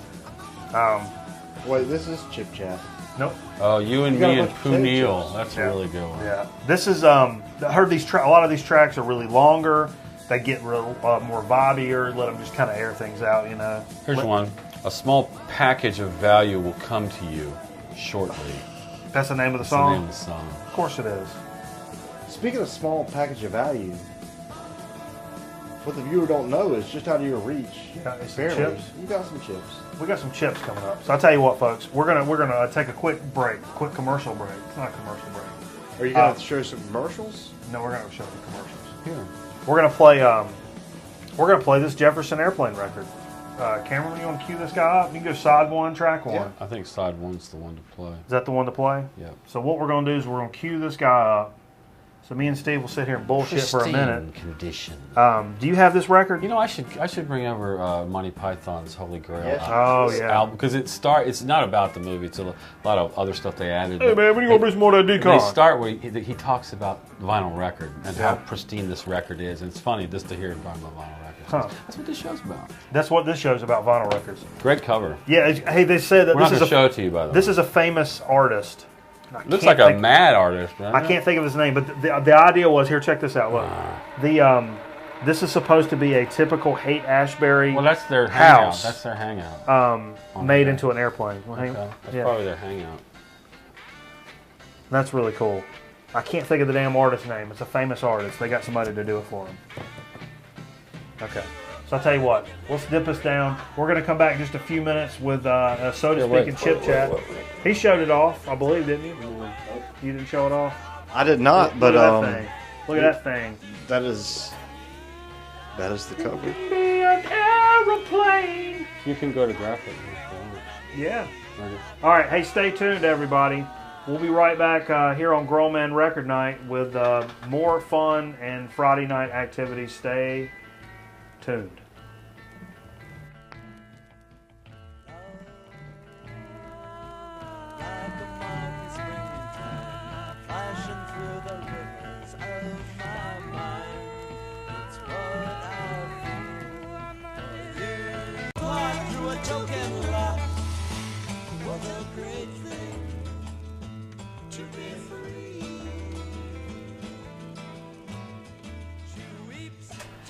Wait, this is Chip Chat. Nope. Oh, You and Me and Pooh Neal. That's a really good one. Yeah. This is, I heard a lot of these tracks are really longer. They get real, more vibey-er, let them just kind of air things out, you know. Here's one. A small package of value will come to you shortly. That's the name of the That's song? the name of the song. Of course it is. Speaking of small package of value, what the viewer don't know is just out of your reach. Got some chips? You got some chips. We got some chips coming up. So I'll tell you what, folks. We're gonna take a quick break, quick commercial break. It's not a commercial break. Are you going to show some commercials? No, we're gonna show some commercials. Here. We're gonna play this Jefferson Airplane record. Cameron, you want to cue this guy up? You can go side one, track one. Yeah. I think side one's the one to play. Is that the one to play? Yeah. So what we're going to do is we're going to cue this guy up. So me and Steve will sit here and bullshit for a minute. Condition. Do you have this record? You know, I should bring over Monty Python's Holy Grail. Yes. Oh yeah. Album, because it's not about the movie. It's a lot of other stuff they added. Hey man, when are you going to bring some more of that decon? They start where he talks about the vinyl record and how pristine this record is, and it's funny just to hear him talking about vinyl records. Huh. That's what this show's about. That's what this show's about, vinyl records. Great cover. Yeah. Hey, they said that We're not going to show it to you, by the way. This is a famous artist. Looks like a mad artist, right? I can't think of his name, but the idea was, here, check this out. Look, this is supposed to be a typical Haight-Ashbury Well, that's their house. hangout. That's their hangout. Made into an airplane. Okay. That's probably their hangout. That's really cool. I can't think of the damn artist's name. It's a famous artist. They got somebody to do it for him. Okay. So I'll tell you what. Let's dip us down. We're going to come back in just a few minutes with So to Speak and Chip Chat. He showed it off, I believe, didn't you? You didn't show it off? I did not, but look at that thing. Look at that thing. That is the cover. Be an aeroplane. You can go to graphic if you want. Yeah. Right. All right. Hey, stay tuned, everybody. We'll be right back here on Grown Man Record Night with more fun and Friday night activities. Stay tuned.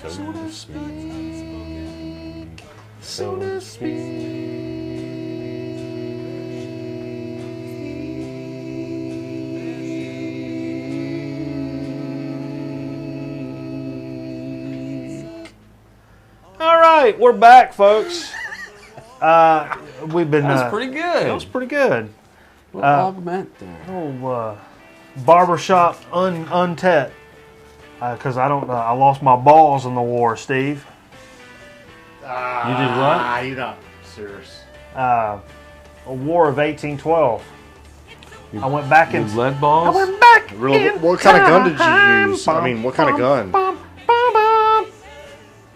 So to speak, so to speak. All right, we're back, folks. We've been. That was pretty good. That was pretty good. Little augment there. barbershop untet. Because I lost my balls in the war, Steve. You did what? You're not serious. A war of 1812. I went back in. Lead balls? I went back Really? in What kind of gun did you time. use? I mean, what kind of gun? Bum, bum, bum.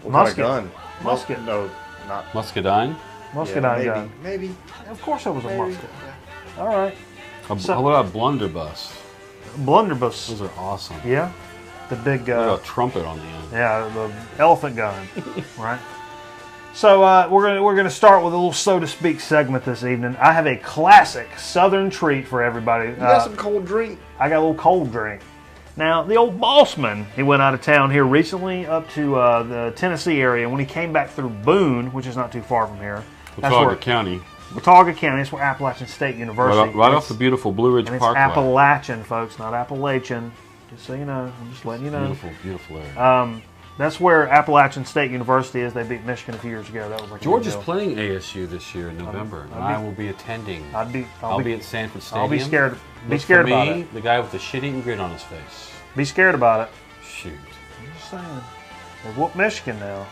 What Musket. kind of gun? Musket. No, not. Muscadine? Muscadine maybe, gun. Maybe. Of course, it was a Maybe. musket. All right. So- What about blunderbuss? Blunderbuss. Those are awesome. Yeah. The big. Got a trumpet on the end. Yeah, the elephant gun, right? So we're gonna start with a little so to speak segment this evening. I have a classic Southern treat for everybody. You got some cold drink? I got a little cold drink. Now the old bossman, he went out of town here recently up to the Tennessee area. When he came back through Boone, which is not too far from here, Watauga County. Watauga County. That's where Appalachian State University. Right off the beautiful Blue Ridge and it's Parkway. Appalachian, folks, not Appalachian. Just so you know, I'm just letting you know. Beautiful, beautiful area. That's where Appalachian State University is. They beat Michigan a few years ago. That was like a George big is deal. playing ASU this year in November, and I will be attending. I'll be at Sanford Stadium. I'll be scared. Be Look scared for about me, it. the guy with the shit-eating grin on his face. Be scared about it. Shoot. I'm just saying. They whoop Michigan now.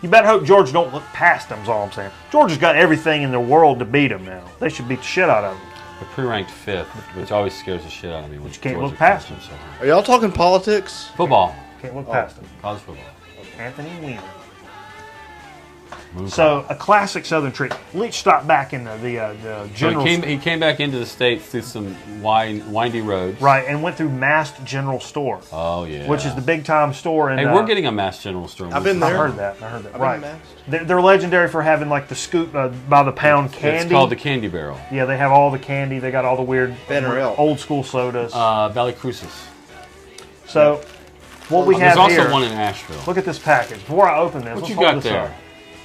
You better hope George don't look past them. Is all I'm saying. George has got everything in the world to beat them now. They should beat the shit out of them. They're pre-ranked fifth, which always scares the shit out of me. When you can't Georgia look past plays them so hard. Are y'all talking politics? Football. Can't look past them. College football. Anthony Weiner. Move So a classic Southern treat. Leach stopped back in the So general. he came back into the States through some windy roads. Right, and went through Mast General Store, Oh, yeah. which is the big time store. In, Hey, we're getting a Mass General store. I've been I there. heard that. I heard that. I've Right. been They're legendary for having like the scoop by the pound candy. It's called the Candy Barrel. Yeah, they have all the candy. They got all the weird Banner Elk. old school sodas. Valley Crucis. So what we have There's also here. one in Asheville. Look at this package. Before I open this, What let's you hold got this there? up.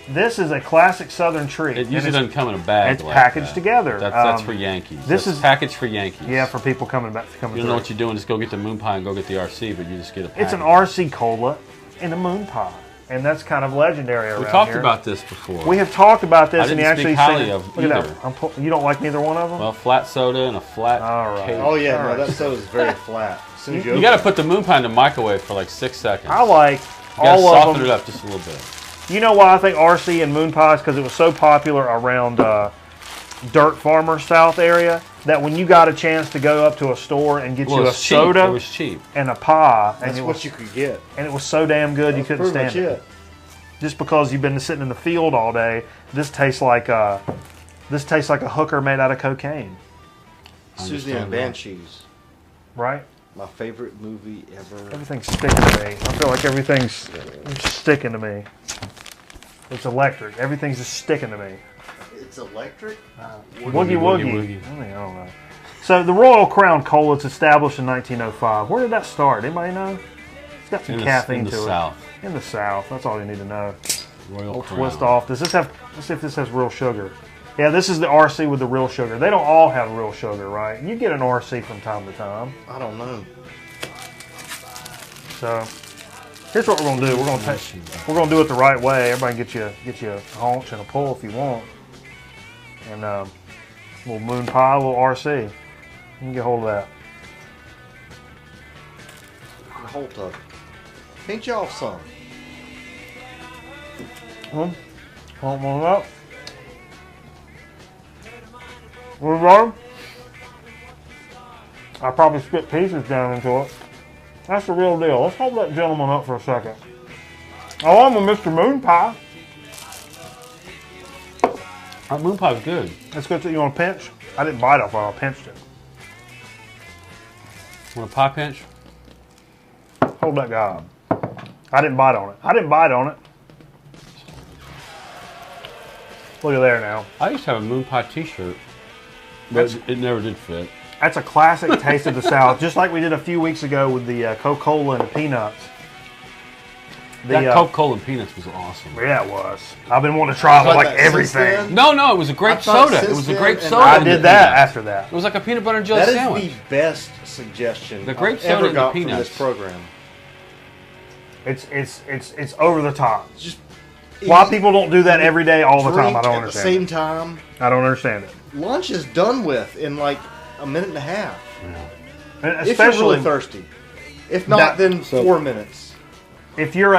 This is a classic Southern treat. It and usually it's- doesn't come in a bag. it's like packaged that. together. That's for Yankees. this That's is- packaged for Yankees. Yeah, for people coming You don't know through. what you're doing. Just go get the moon pie and go get the RC, but you just get a package. It's an RC cola and a moon pie, and that's kind of legendary around We talked here. about this before. We have talked about this, I and didn't you speak actually highly said, of look at either. that. You don't like neither one of them? Well, flat soda and a flat All right. cake. Oh yeah, All no, right. that soda's very flat. As soon as You got to put the moon pie in the microwave for like 6 seconds. I like You got to all of soften them. it up just a little bit. You know why I think RC and moon pies? Because it was so popular around Dirt Farmer South area that when you got a chance to go up to a store and get Well, you a it's cheap. soda It was cheap. and a pie, That's and it what was you could get. so damn good you That's couldn't pretty stand much it. Just because you've been sitting in the field all day, this tastes like a hooker made out of cocaine, Susie and Banshees, right? my favorite movie ever. Everything's sticking to me. I feel like everything's sticking to me. It's electric. Everything's just sticking to me. It's electric. Woogie woogie, woogie. woogie. I don't know. So the Royal Crown Cola, it's established in 1905. Where did that start? Anybody know? It's got some caffeine in the to South. it. In the South. That's all you need to know. Royal We'll Crown. twist off. Does this have? Let's see if this has real sugar. Yeah, this is the RC with the real sugar. They don't all have real sugar, right? You get an RC from time to time. I don't know. So here's what we're gonna do. We're gonna do it the right way. Everybody get you a haunch and a pull if you want, and a little moon pie, a little RC. You can get hold of that. Hold up. Pinch off some. Hold on up. Reverb. I probably spit pieces down into it. That's the real deal. Let's hold that gentleman up for a second. Oh, I'm a Mr. Moon Pie. Our moon pie's good. Let's go to, you want a pinch? I didn't bite off it, I pinched it. Want a pie pinch? Hold that guy up. I didn't bite on it. I didn't bite on it. Look at there now. I used to have a moon pie t-shirt, but it never did fit. That's a classic taste of the South, just like we did a few weeks ago with the Coca-Cola and the peanuts. That Coca-Cola and peanuts was awesome. Yeah, it was. I've been wanting to try it with Like like that since everything. then? No, it was a I grape thought soda. It since was a then, grape and soda. I and did the that peanuts. after that. It was like a peanut butter and jelly That is sandwich. the best suggestion The grape I've soda ever and the got from peanuts. this program. It's over the top. Just Why people don't do that every day all the time, drink I don't at the understand. same time. I don't understand it. Lunch is done with in like a minute and a half. And if you're really thirsty. If not, then 4 minutes. If you're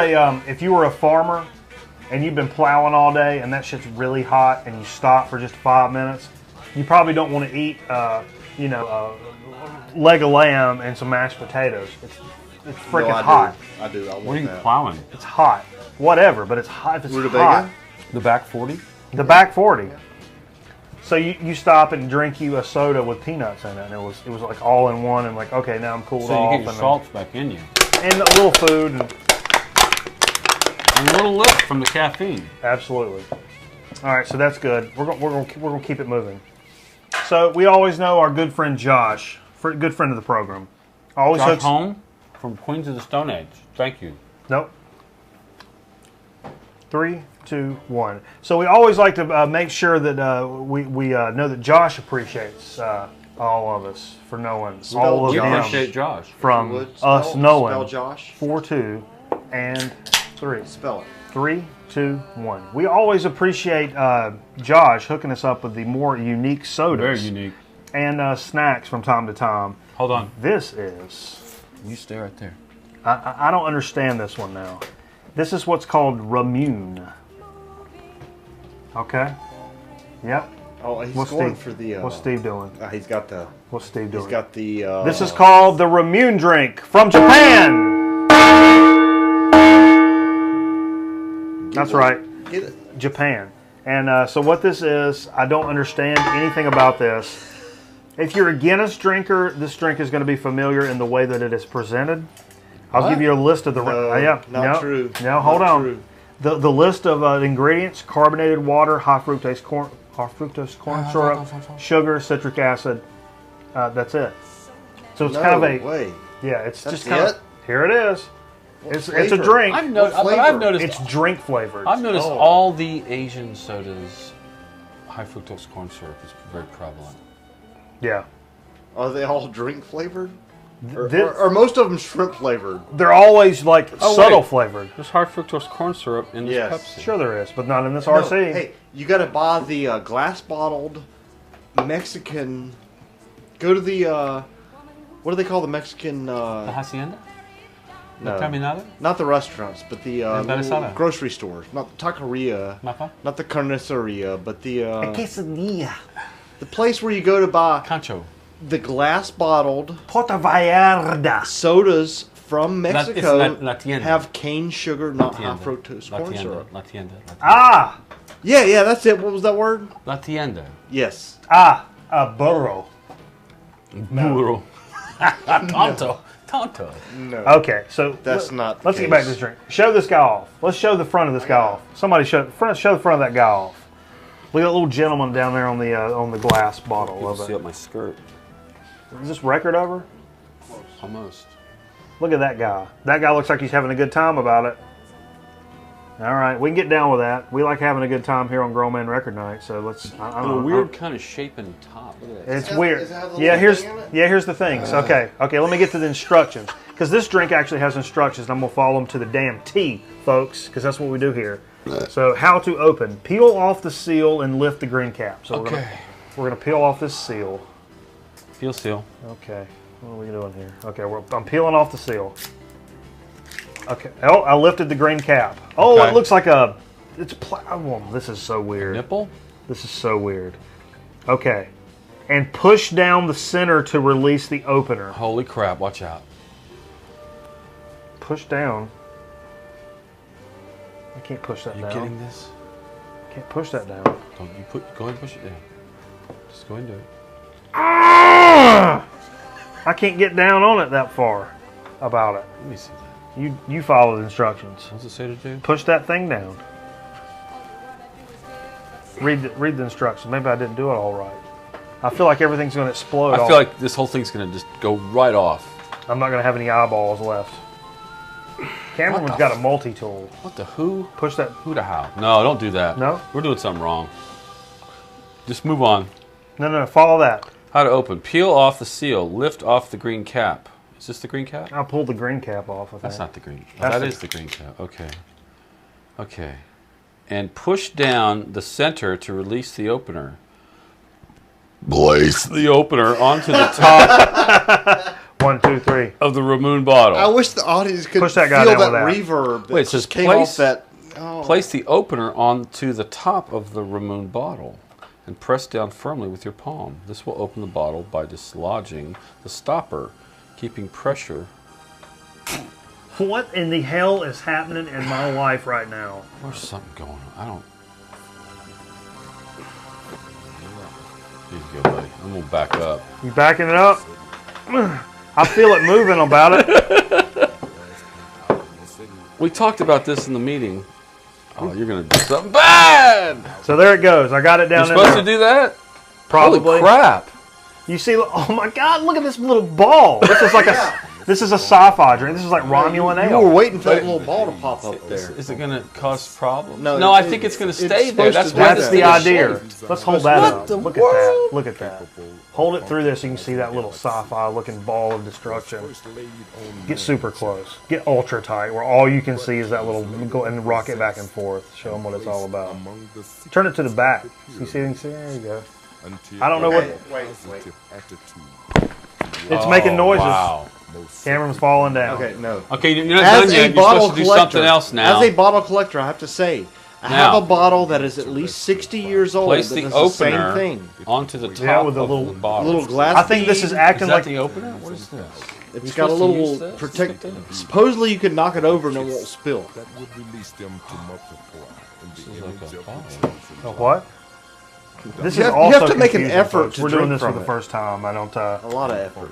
if you were a farmer and you've been plowing all day and that shit's really hot and you stop for just 5 minutes, you probably don't want to eat leg of lamb and some mashed potatoes. It's freaking hot. I do. I want What are you that. plowing? It's hot. Whatever, but it's hot. If it's Rutabaga? hot. The back 40? The back 40. So you stop and drink you a soda with peanuts in it, and it was like all in one, and like, okay, now I'm cooled So off. you get your salts back in you. And a little food. And a little lift from the caffeine. Absolutely. All right, so that's good. We're gonna keep it moving. So we always know our good friend Josh, good friend of the program. Always Josh hooks. Home from Queens of the Stone Age. Thank you. Nope. 3, 2, 1. So we always like to make sure that we know that Josh appreciates all of us for knowing all of We them appreciate Josh. from us knowing. Spell Josh. 4, 2, and 3. Spell it. 3, 2, 1. We always appreciate Josh hooking us up with the more unique sodas. Very unique. And snacks from time to time. Hold on. This is... You stay right there. I don't understand this one now. This is what's called Ramune. Okay? Yep. Oh, he's What's going Steve- for the... What's Steve doing? He's got the... What's Steve doing? He's got the... This is called the Ramune drink from Japan. That's right. Get it. Japan. And so what this is, I don't understand anything about this. If you're a Guinness drinker, this drink is going to be familiar in the way that it is presented. I'll give you a list of the... Not true. No, hold Not on. true. The list of ingredients: carbonated water, high fructose corn syrup, sugar, citric acid. That's it. So it's kind of a... Way. Yeah, it's That's just kind it? of... Here it is. It's a flavor? drink. What But I've flavor? noticed. It's drink flavored. I've noticed Oh. all the Asian sodas, high fructose corn syrup is very prevalent. Yeah. Are they all drink flavored? Or, This- or most of them shrimp flavored? They're always like Oh, subtle wait. flavored. There's high fructose corn syrup in this Yes. Pepsi. Sure there is, but not in this No, RC. hey, you got to buy the glass bottled Mexican. Go to the what do they call the Mexican? The Hacienda? No, The Caminada? not the restaurants, but the Embarazada. little grocery stores. Not the taqueria, Mapa? not the carniceria, but the Quesadilla. the place where you go to buy Cancho. the glass bottled Puerto Vallarta. sodas from Mexico. La Tienda. have cane sugar, not high Tienda. fructose La corn Tienda. syrup. La Tienda. La Tienda. Ah, Yeah, that's it. What was that word? La Tienda. Yes. burro. Burro. Tonto. Tonto. No. Okay, so That's not the Let's get back to case. this drink. Show this guy off. Let's show the front of this guy off. Somebody show the front of that guy off. Look at that little gentleman down there on the glass bottle You of can see it. up my skirt. Is this record over? Almost. Look at that guy. That guy looks like he's having a good time about it. All right, we can get down with that. We like having a good time here on Grown Man Record Night, so let's. I And a don't know. weird kind of shape in the top. Look at that. It's Does weird. it have the Yeah, little thing in it? here's the things. Okay, let me get to the instructions because this drink actually has instructions. And I'm gonna follow them to the damn T, folks, because that's what we do here. So, how to open? Peel off the seal and lift the green cap. So Okay. we're gonna peel off this seal. Feel seal. Okay, what are we doing here? Okay, I'm peeling off the seal. Okay. Oh, I lifted the green cap. Oh, Okay. it looks like a. It's oh, this is so weird. Nipple? This is so weird. Okay. And push down the center to release the opener. Holy crap, watch out. Push down. I can't push that You down. getting this? Can't push that down. Don't you go ahead and push it down. Just go ahead and do it. Ah! I can't get down on it that far about it. Let me see that. You follow the instructions. What's it say to do? Push that thing down. Read the instructions. Maybe I didn't do it all right. I feel like everything's going to explode. I feel like this whole thing's going to just go right off. I'm not going to have any eyeballs left. Cameraman's What the got a multi-tool. What the who? Push that. Who the how? No, don't do that. No? We're doing something wrong. Just move on. No. Follow that. How to open. Peel off the seal. Lift off the green cap. Is this the green cap? I'll pull the green cap off. I think. That's not the green. That's That the- is the green cap. Okay. Okay. And push down the center to release the opener. Place the opener onto the top. 1, 2, 3. of the Ramoon bottle. I wish the audience could Push that guy feel down that with that. reverb. Wait, it says came place- off that. Oh. Place the opener onto the top of the Ramoon bottle and press down firmly with your palm. This will open the bottle by dislodging the stopper, keeping pressure. What in the hell is happening in my life right now? There's something going on. I don't. Here you go, buddy. I'm gonna back up. You backing it up? I feel it moving about it. We talked about this in the meeting. Oh, you're gonna do something bad! So there it goes. I got it down You're there. supposed to do that? Probably. Holy crap! You see, oh my God, look at this little ball. This is like this is a sci-fi drink. This is like Romulan You were ale. waiting for that little ball to pop up there. Is it gonna cause problems? No, I think it's gonna stay there. supposed That's to why do That's that. the idea. Shape. Let's hold that What up. the Look world? at that. Look at that. Hold it through this so you can see that little sci-fi looking ball of destruction. Get super close. Get ultra tight where all you can see is that little, go and rock it back and forth. Show them what it's all about. Turn it to the back. You see? There you go. I don't know what. Wait. It's making noises. Wow. Camera's falling down. Okay, no. Okay, you're not As done a yet. You're bottle supposed to do collector, something else now. As a bottle collector, I have to say, I Now. have a bottle that is at least 60 years old. Place that the does opener the same thing. onto the top Yeah, with a of little- the bottle. Little glass. I think this is bead. acting Is that like the opener? What is this? It's You're got a supposed to use little this? protect. Stick that- Supposedly, you could knock it over and it won't spill. That would release them to multiply in This the is like image a of bottle. a what? This You is have- also you have to make an confusing, effort folks. to We're doing drink this for from the it. first time. I don't. A lot of effort.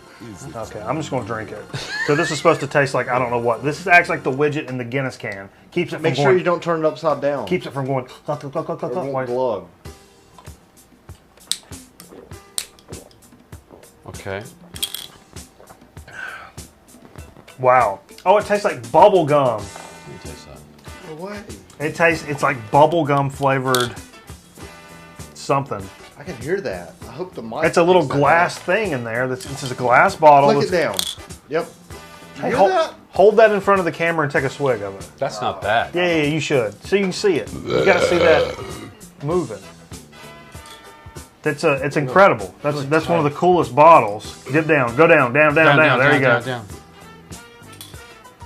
Okay, I'm just going to drink it. So this is supposed to taste like I don't know what. This acts like the widget in the Guinness can. Keeps it from Make going. sure you don't turn it upside down. Keeps it from going. It won't Like- glug. Okay. Wow. Oh, it tastes like bubble gum. Let me taste that. No way. It tastes. It's like bubble gum flavored something. I can hear that. I hope the mic. It's a little picks that glass up. thing in there. This is a glass bottle. Flick it that's- down. Yep. You Hey, hear hold, that? hold that in front of the camera and take a swig of it. That's not bad. Yeah, you should. So you can see it. You got to see that moving. It's incredible. That's one of the coolest bottles. Get down, go down, down. There you go. Down.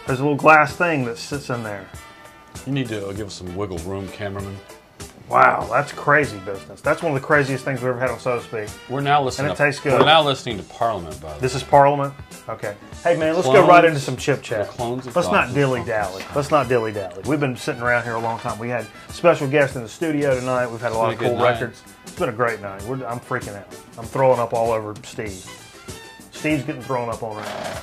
There's a little glass thing that sits in there. You need to give us some wiggle room, cameraman. Wow, that's crazy business. That's one of the craziest things we've ever had on So to Speak. We're now listening. And it tastes good. We're now listening to Parliament, by the way. This is Parliament. Okay. Hey man, let's go Clones- right into some chip chat. the clones of Let's not God. dilly dally. Let's not dilly dally. We've been sitting around here a long time. We had special guests in the studio tonight. We've had a lot of been a cool good night. records. It's been a great night. I'm freaking out. I'm throwing up all over Steve. Steve's getting thrown up on right now.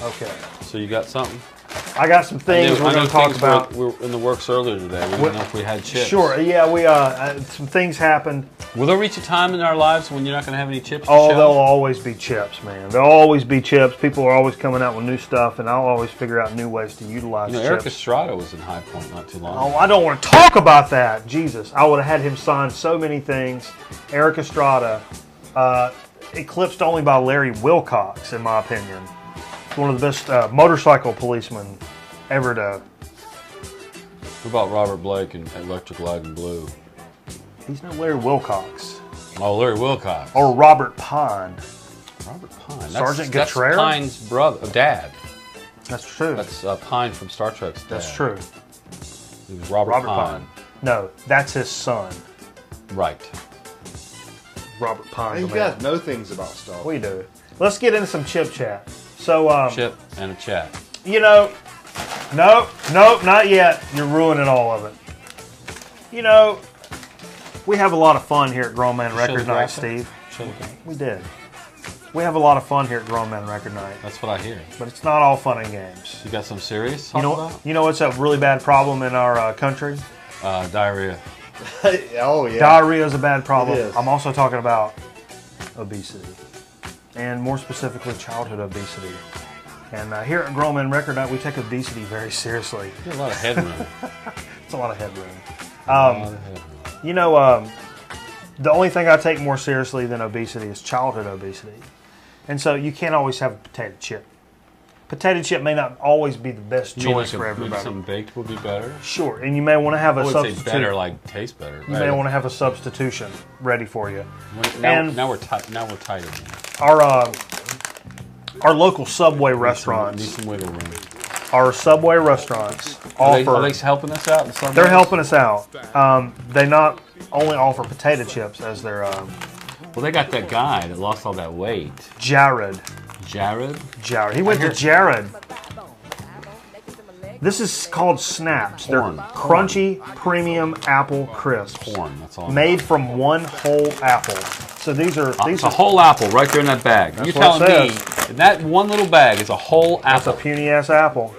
Okay. So you got something? I got some things we're going to talk about. We were in the works earlier today. We didn't know if we had chips. Sure. Yeah, we some things happened. Will there reach a time in our lives when you're not going to have any chips? To Oh, show? there'll always be chips, man. There'll always be chips. People are always coming out with new stuff, and I'll always figure out new ways to utilize You know, Eric chips. Estrada was in High Point not too long Oh, ago. I don't want to talk about that. Jesus, I would have had him sign so many things. Eric Estrada, eclipsed only by Larry Wilcox, in my opinion. One of the best motorcycle policemen ever to. What about Robert Blake and Electric Light and Blue? He's no Larry Wilcox Oh, Larry Wilcox. or Robert Pine. Robert Pine. Sergeant That's Gatrera? Pine's brother, dad. That's true. That's Pine from Star Trek's dad. That's true. He was Robert Robert Pine. Pine. No, that's his son. Right. Robert Pine. Hey, you the man. guys know things about stuff. We do. Let's get into some chip chat. So, Chip and a chat. you know, nope, not yet. You're ruining all of it. You know, we have a lot of fun here at Grown Man Record the Night, graphic? Steve. Show the game. We did. We have a lot of fun here at Grown Man Record Night, That's what I hear. but it's not all fun and games. You got some serious to You talk know, about? you know what's a really bad problem in our country? Diarrhea. Oh yeah. Diarrhea is a bad problem. It is. I'm also talking about obesity, and more specifically, childhood obesity. And here at Grown Man Record Night, we take obesity very seriously. You got a lot of headroom. It's a lot of headroom. A lot of headroom. You know, the only thing I take more seriously than obesity is childhood obesity. And so you can't always have a potato chip. potato chip may not always be the best You mean choice like for maybe everybody. something baked would be better. Sure, and you may want to have a I would say substitute. better, like taste better. You may want to have a substitution ready for you. Now we're tight. Now we're tight again. Our local Subway Need restaurants, some wiggle room. our Subway restaurants Are offer. they helping us out? In some They're ways? helping us out. They not only offer potato chips as their Well, they got that guy that lost all that weight. Jared. Jared. He went to Jared. This is called Snaps. They're Corn. crunchy premium apple crisps. Corn. That's all. Made from one whole apple. So these are It's a whole apple right there in that bag. You're what telling it me that one little bag is a whole That's a apple, puny ass apple.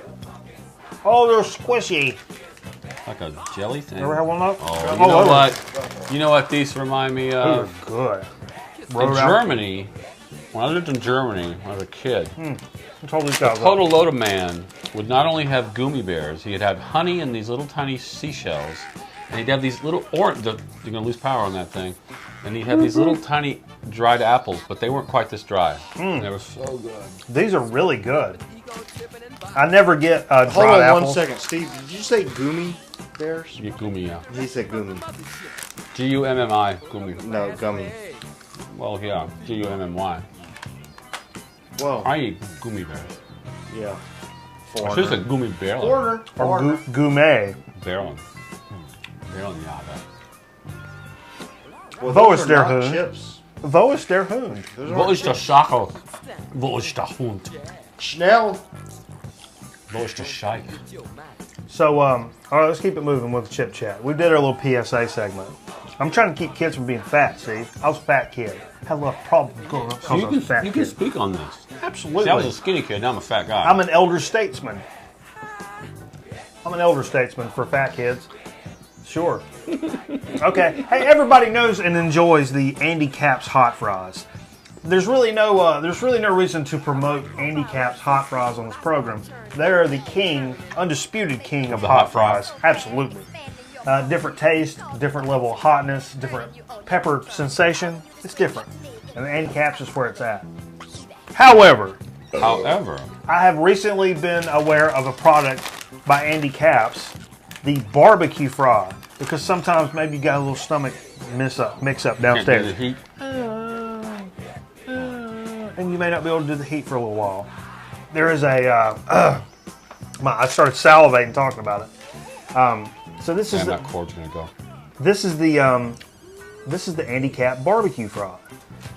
Oh, they're squishy. like a jelly thing. Ever had one of those? Oh, you know what? You know what these remind me These of? are good. In Rolled out. Germany, when I lived in Germany when I was a kid, What's all these guys? Total Loader Man would not only have gummy bears, he'd have honey and these little tiny seashells, and he'd have these little you're gonna lose power on that thing, and he'd have these little tiny dried apples, but they weren't quite this dry. They were so good. These are really good. I never get Hold dried on apples. 1 second, Steve. Did you say gummy bears? You get gummy, yeah. He said gummy. G-U-M-M-I, gummy. No, gummy. Well, yeah, G-U-M-M-Y. Well, I eat gummy bears. yeah. I should have said gummy bear. Order. Or gourmet. Barrel. Barrel, yeah. Well, Wo those ist are der not Hund? chips. Wo ist der Hund? Those Wo aren't ist der chips. Schachel? Wo ist der Hund? Schnell. Wo ist der Scheich? So, all right, let's keep it moving with the chip chat. We did our little PSA segment. I'm trying to keep kids from being fat, see? I was a fat kid. Had a lot of problems growing up because I was a fat You can kid. speak on this. Absolutely. See, I was a skinny kid, now I'm a fat guy. I'm an elder statesman. I'm an elder statesman for fat kids. Sure. Okay. Hey, everybody knows and enjoys the Andy Capp's hot fries. There's really no reason to promote Andy Capp's hot fries on this program. They're the king, undisputed king of the hot hot fries. fries. Absolutely. Different taste, different level of hotness, different pepper sensation. It's different. And the Andy Capp's is where it's at. However, I have recently been aware of a product by Andy Capp's, the barbecue fry, because sometimes maybe you got a little stomach mix up Can't do downstairs, the heat. and you may not be able to do the heat for a little while. There is a. I started salivating talking about it. So this is And the, that cord's gonna go. this is the Andy Capp barbecue fry.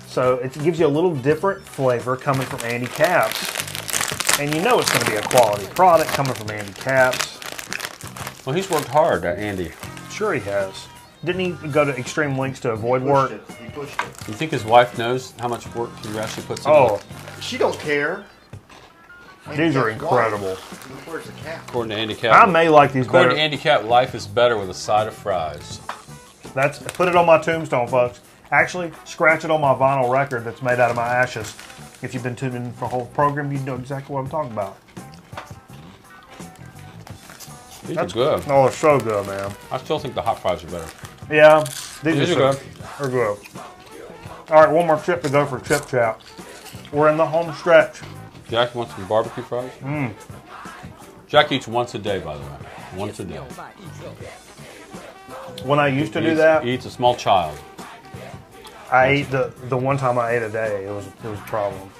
So it gives you a little different flavor coming from Andy Capp's, and you know it's going to be a quality product coming from Andy Capp's. Well, he's worked hard, Andy. Sure he has. Didn't he go to extreme lengths to avoid Pushed work? it. He pushed it. You think his wife knows how much work he actually puts into Oh, it? She don't care. these are Handicap's incredible. wife. Where's the cat? According to Andy I Capp. may like these According better. to Andy Capp, life is better with a side of fries. That's put it on my tombstone, folks. Actually, scratch it on my vinyl record that's made out of my ashes. If you've been tuning in for the whole program, you know exactly what I'm talking about. These are good. Oh, they're so good, man. I still think the hot fries are better. Yeah, These are good. They're good. All right, one more chip to go for chip chat. We're in the home stretch. Jack wants some barbecue fries? Jack eats once a day, by the way. Once a day. When I used to do He that, eats a small child. I ate the one time I ate a day. It was a problem.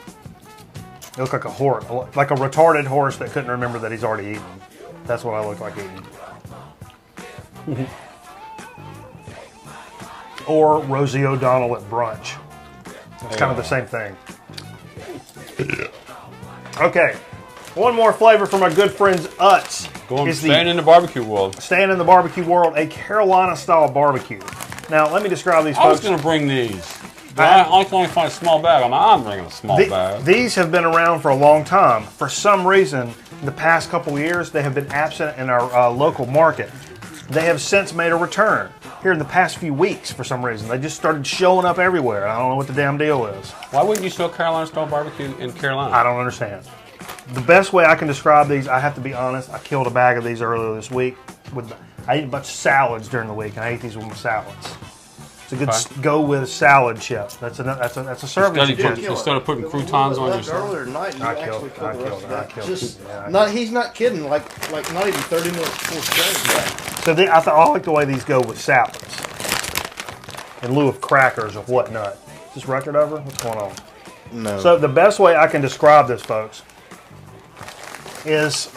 It looked like a horse, like a retarded horse that couldn't remember that he's already eaten. That's what I look like eating. Or Rosie O'Donnell at brunch. It's kind of the same thing. Okay, one more flavor from our good friends Utz. Staying in the barbecue world. Staying in the barbecue world, a Carolina-style barbecue. Now, let me describe these I was folks. going to bring these. But I can only find a small bag. I'm bringing a small bag. These have been around for a long time. For some reason, in the past couple of years, they have been absent in our local market. They have since made a return here in the past few weeks for some reason. They just started showing up everywhere. I don't know what the damn deal is. Why wouldn't you sell Carolina-style barbecue in Carolina? I don't understand. The best way I can describe these, I have to be honest, I killed a bag of these earlier this week. I ate a bunch of salads during the week, and I ate these with my salads. It's a good go with salad chip. That's a serving chip. Instead of putting croutons on your salad. Earlier tonight, you actually put the rest of that. Just it. not. He's not kidding. Like not even 30 minutes before starting. So I like the way these go with salads in lieu of crackers or whatnot. Is this record over? What's going on? No. So the best way I can describe this, folks, is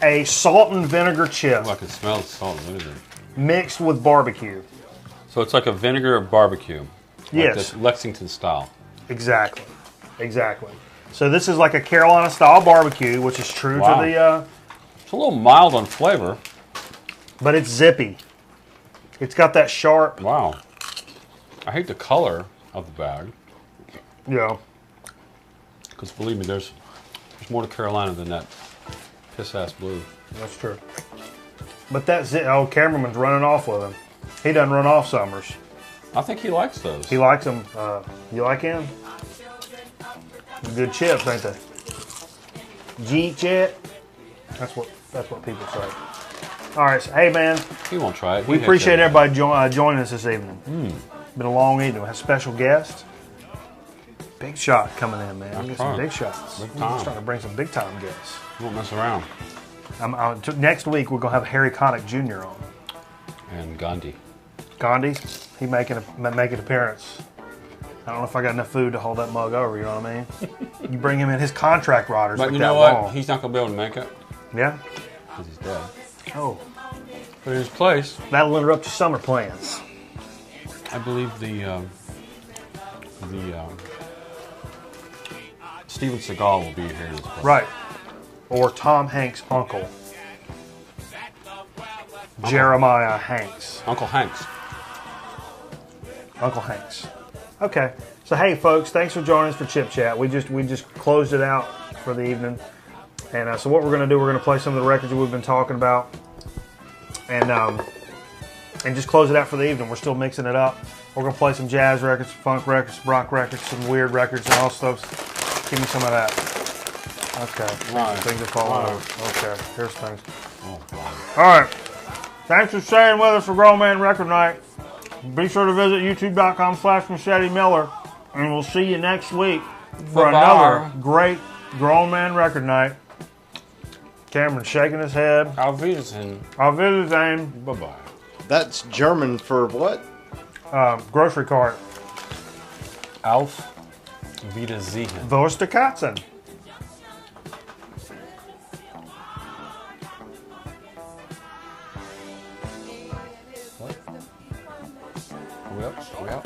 a salt and vinegar chip Oh, I can smell the salt and vinegar. mixed with barbecue. So it's like a vinegar of barbecue. Like Yes. this Lexington style. Exactly. So this is like a Carolina style barbecue, which is true Wow. to the, It's a little mild on flavor. but it's zippy. It's got that sharp, Wow. I hate the color of the bag. Because believe me, there's more to Carolina than that piss-ass blue. That's true. But cameraman's running off with him. He doesn't run off Summers. I think he likes those. He likes them. You like him? Good chips, ain't they? G-chip. That's what people say. All right, so, hey man, He won't try it. we He appreciate hates everybody joining us this evening. Been a long evening. We have special guests. Big shot coming in, man. We get some right. big shots. Big We're time. starting to bring some big time guests. He won't mess around. Next week we're gonna have Harry Connick Jr. on. And Gandhi. Gandhi, he making an appearance. I don't know if I got enough food to hold that mug over. You know what I mean? You bring him in. His contract riders. But like you that know what? long. He's not going to be able to make it Yeah. because he's dead. Oh, But in his place, that'll interrupt your summer plans. I believe the Steven Seagal will be here in his place. Right. Or Tom Hanks' uncle, Jeremiah Hanks. Uncle Hanks. Uncle Hanks. Okay. So hey, folks, thanks for joining us for Chip Chat. We just closed it out for the evening, and so what we're going to do, we're going to play some of the records that we've been talking about, and just close it out for the evening. We're still mixing it up. We're going to play some jazz records, funk records, rock records, some weird records, and all stuff. Give me some of that. Okay. Right. Things are falling Right. over. Okay. Here's things. Oh, wow. All right. Thanks for staying with us for Grown Man Record Night. Be sure to visit youtube.com/Machete Miller, and we'll see you next week for Bye-bye. another great Grown Man Record Night. Cameron's shaking his head. Auf Wiedersehen. Auf Wiedersehen. Bye-bye. That's German for what? Grocery cart. Auf Wiedersehen. Wo ist der Katzen? Well.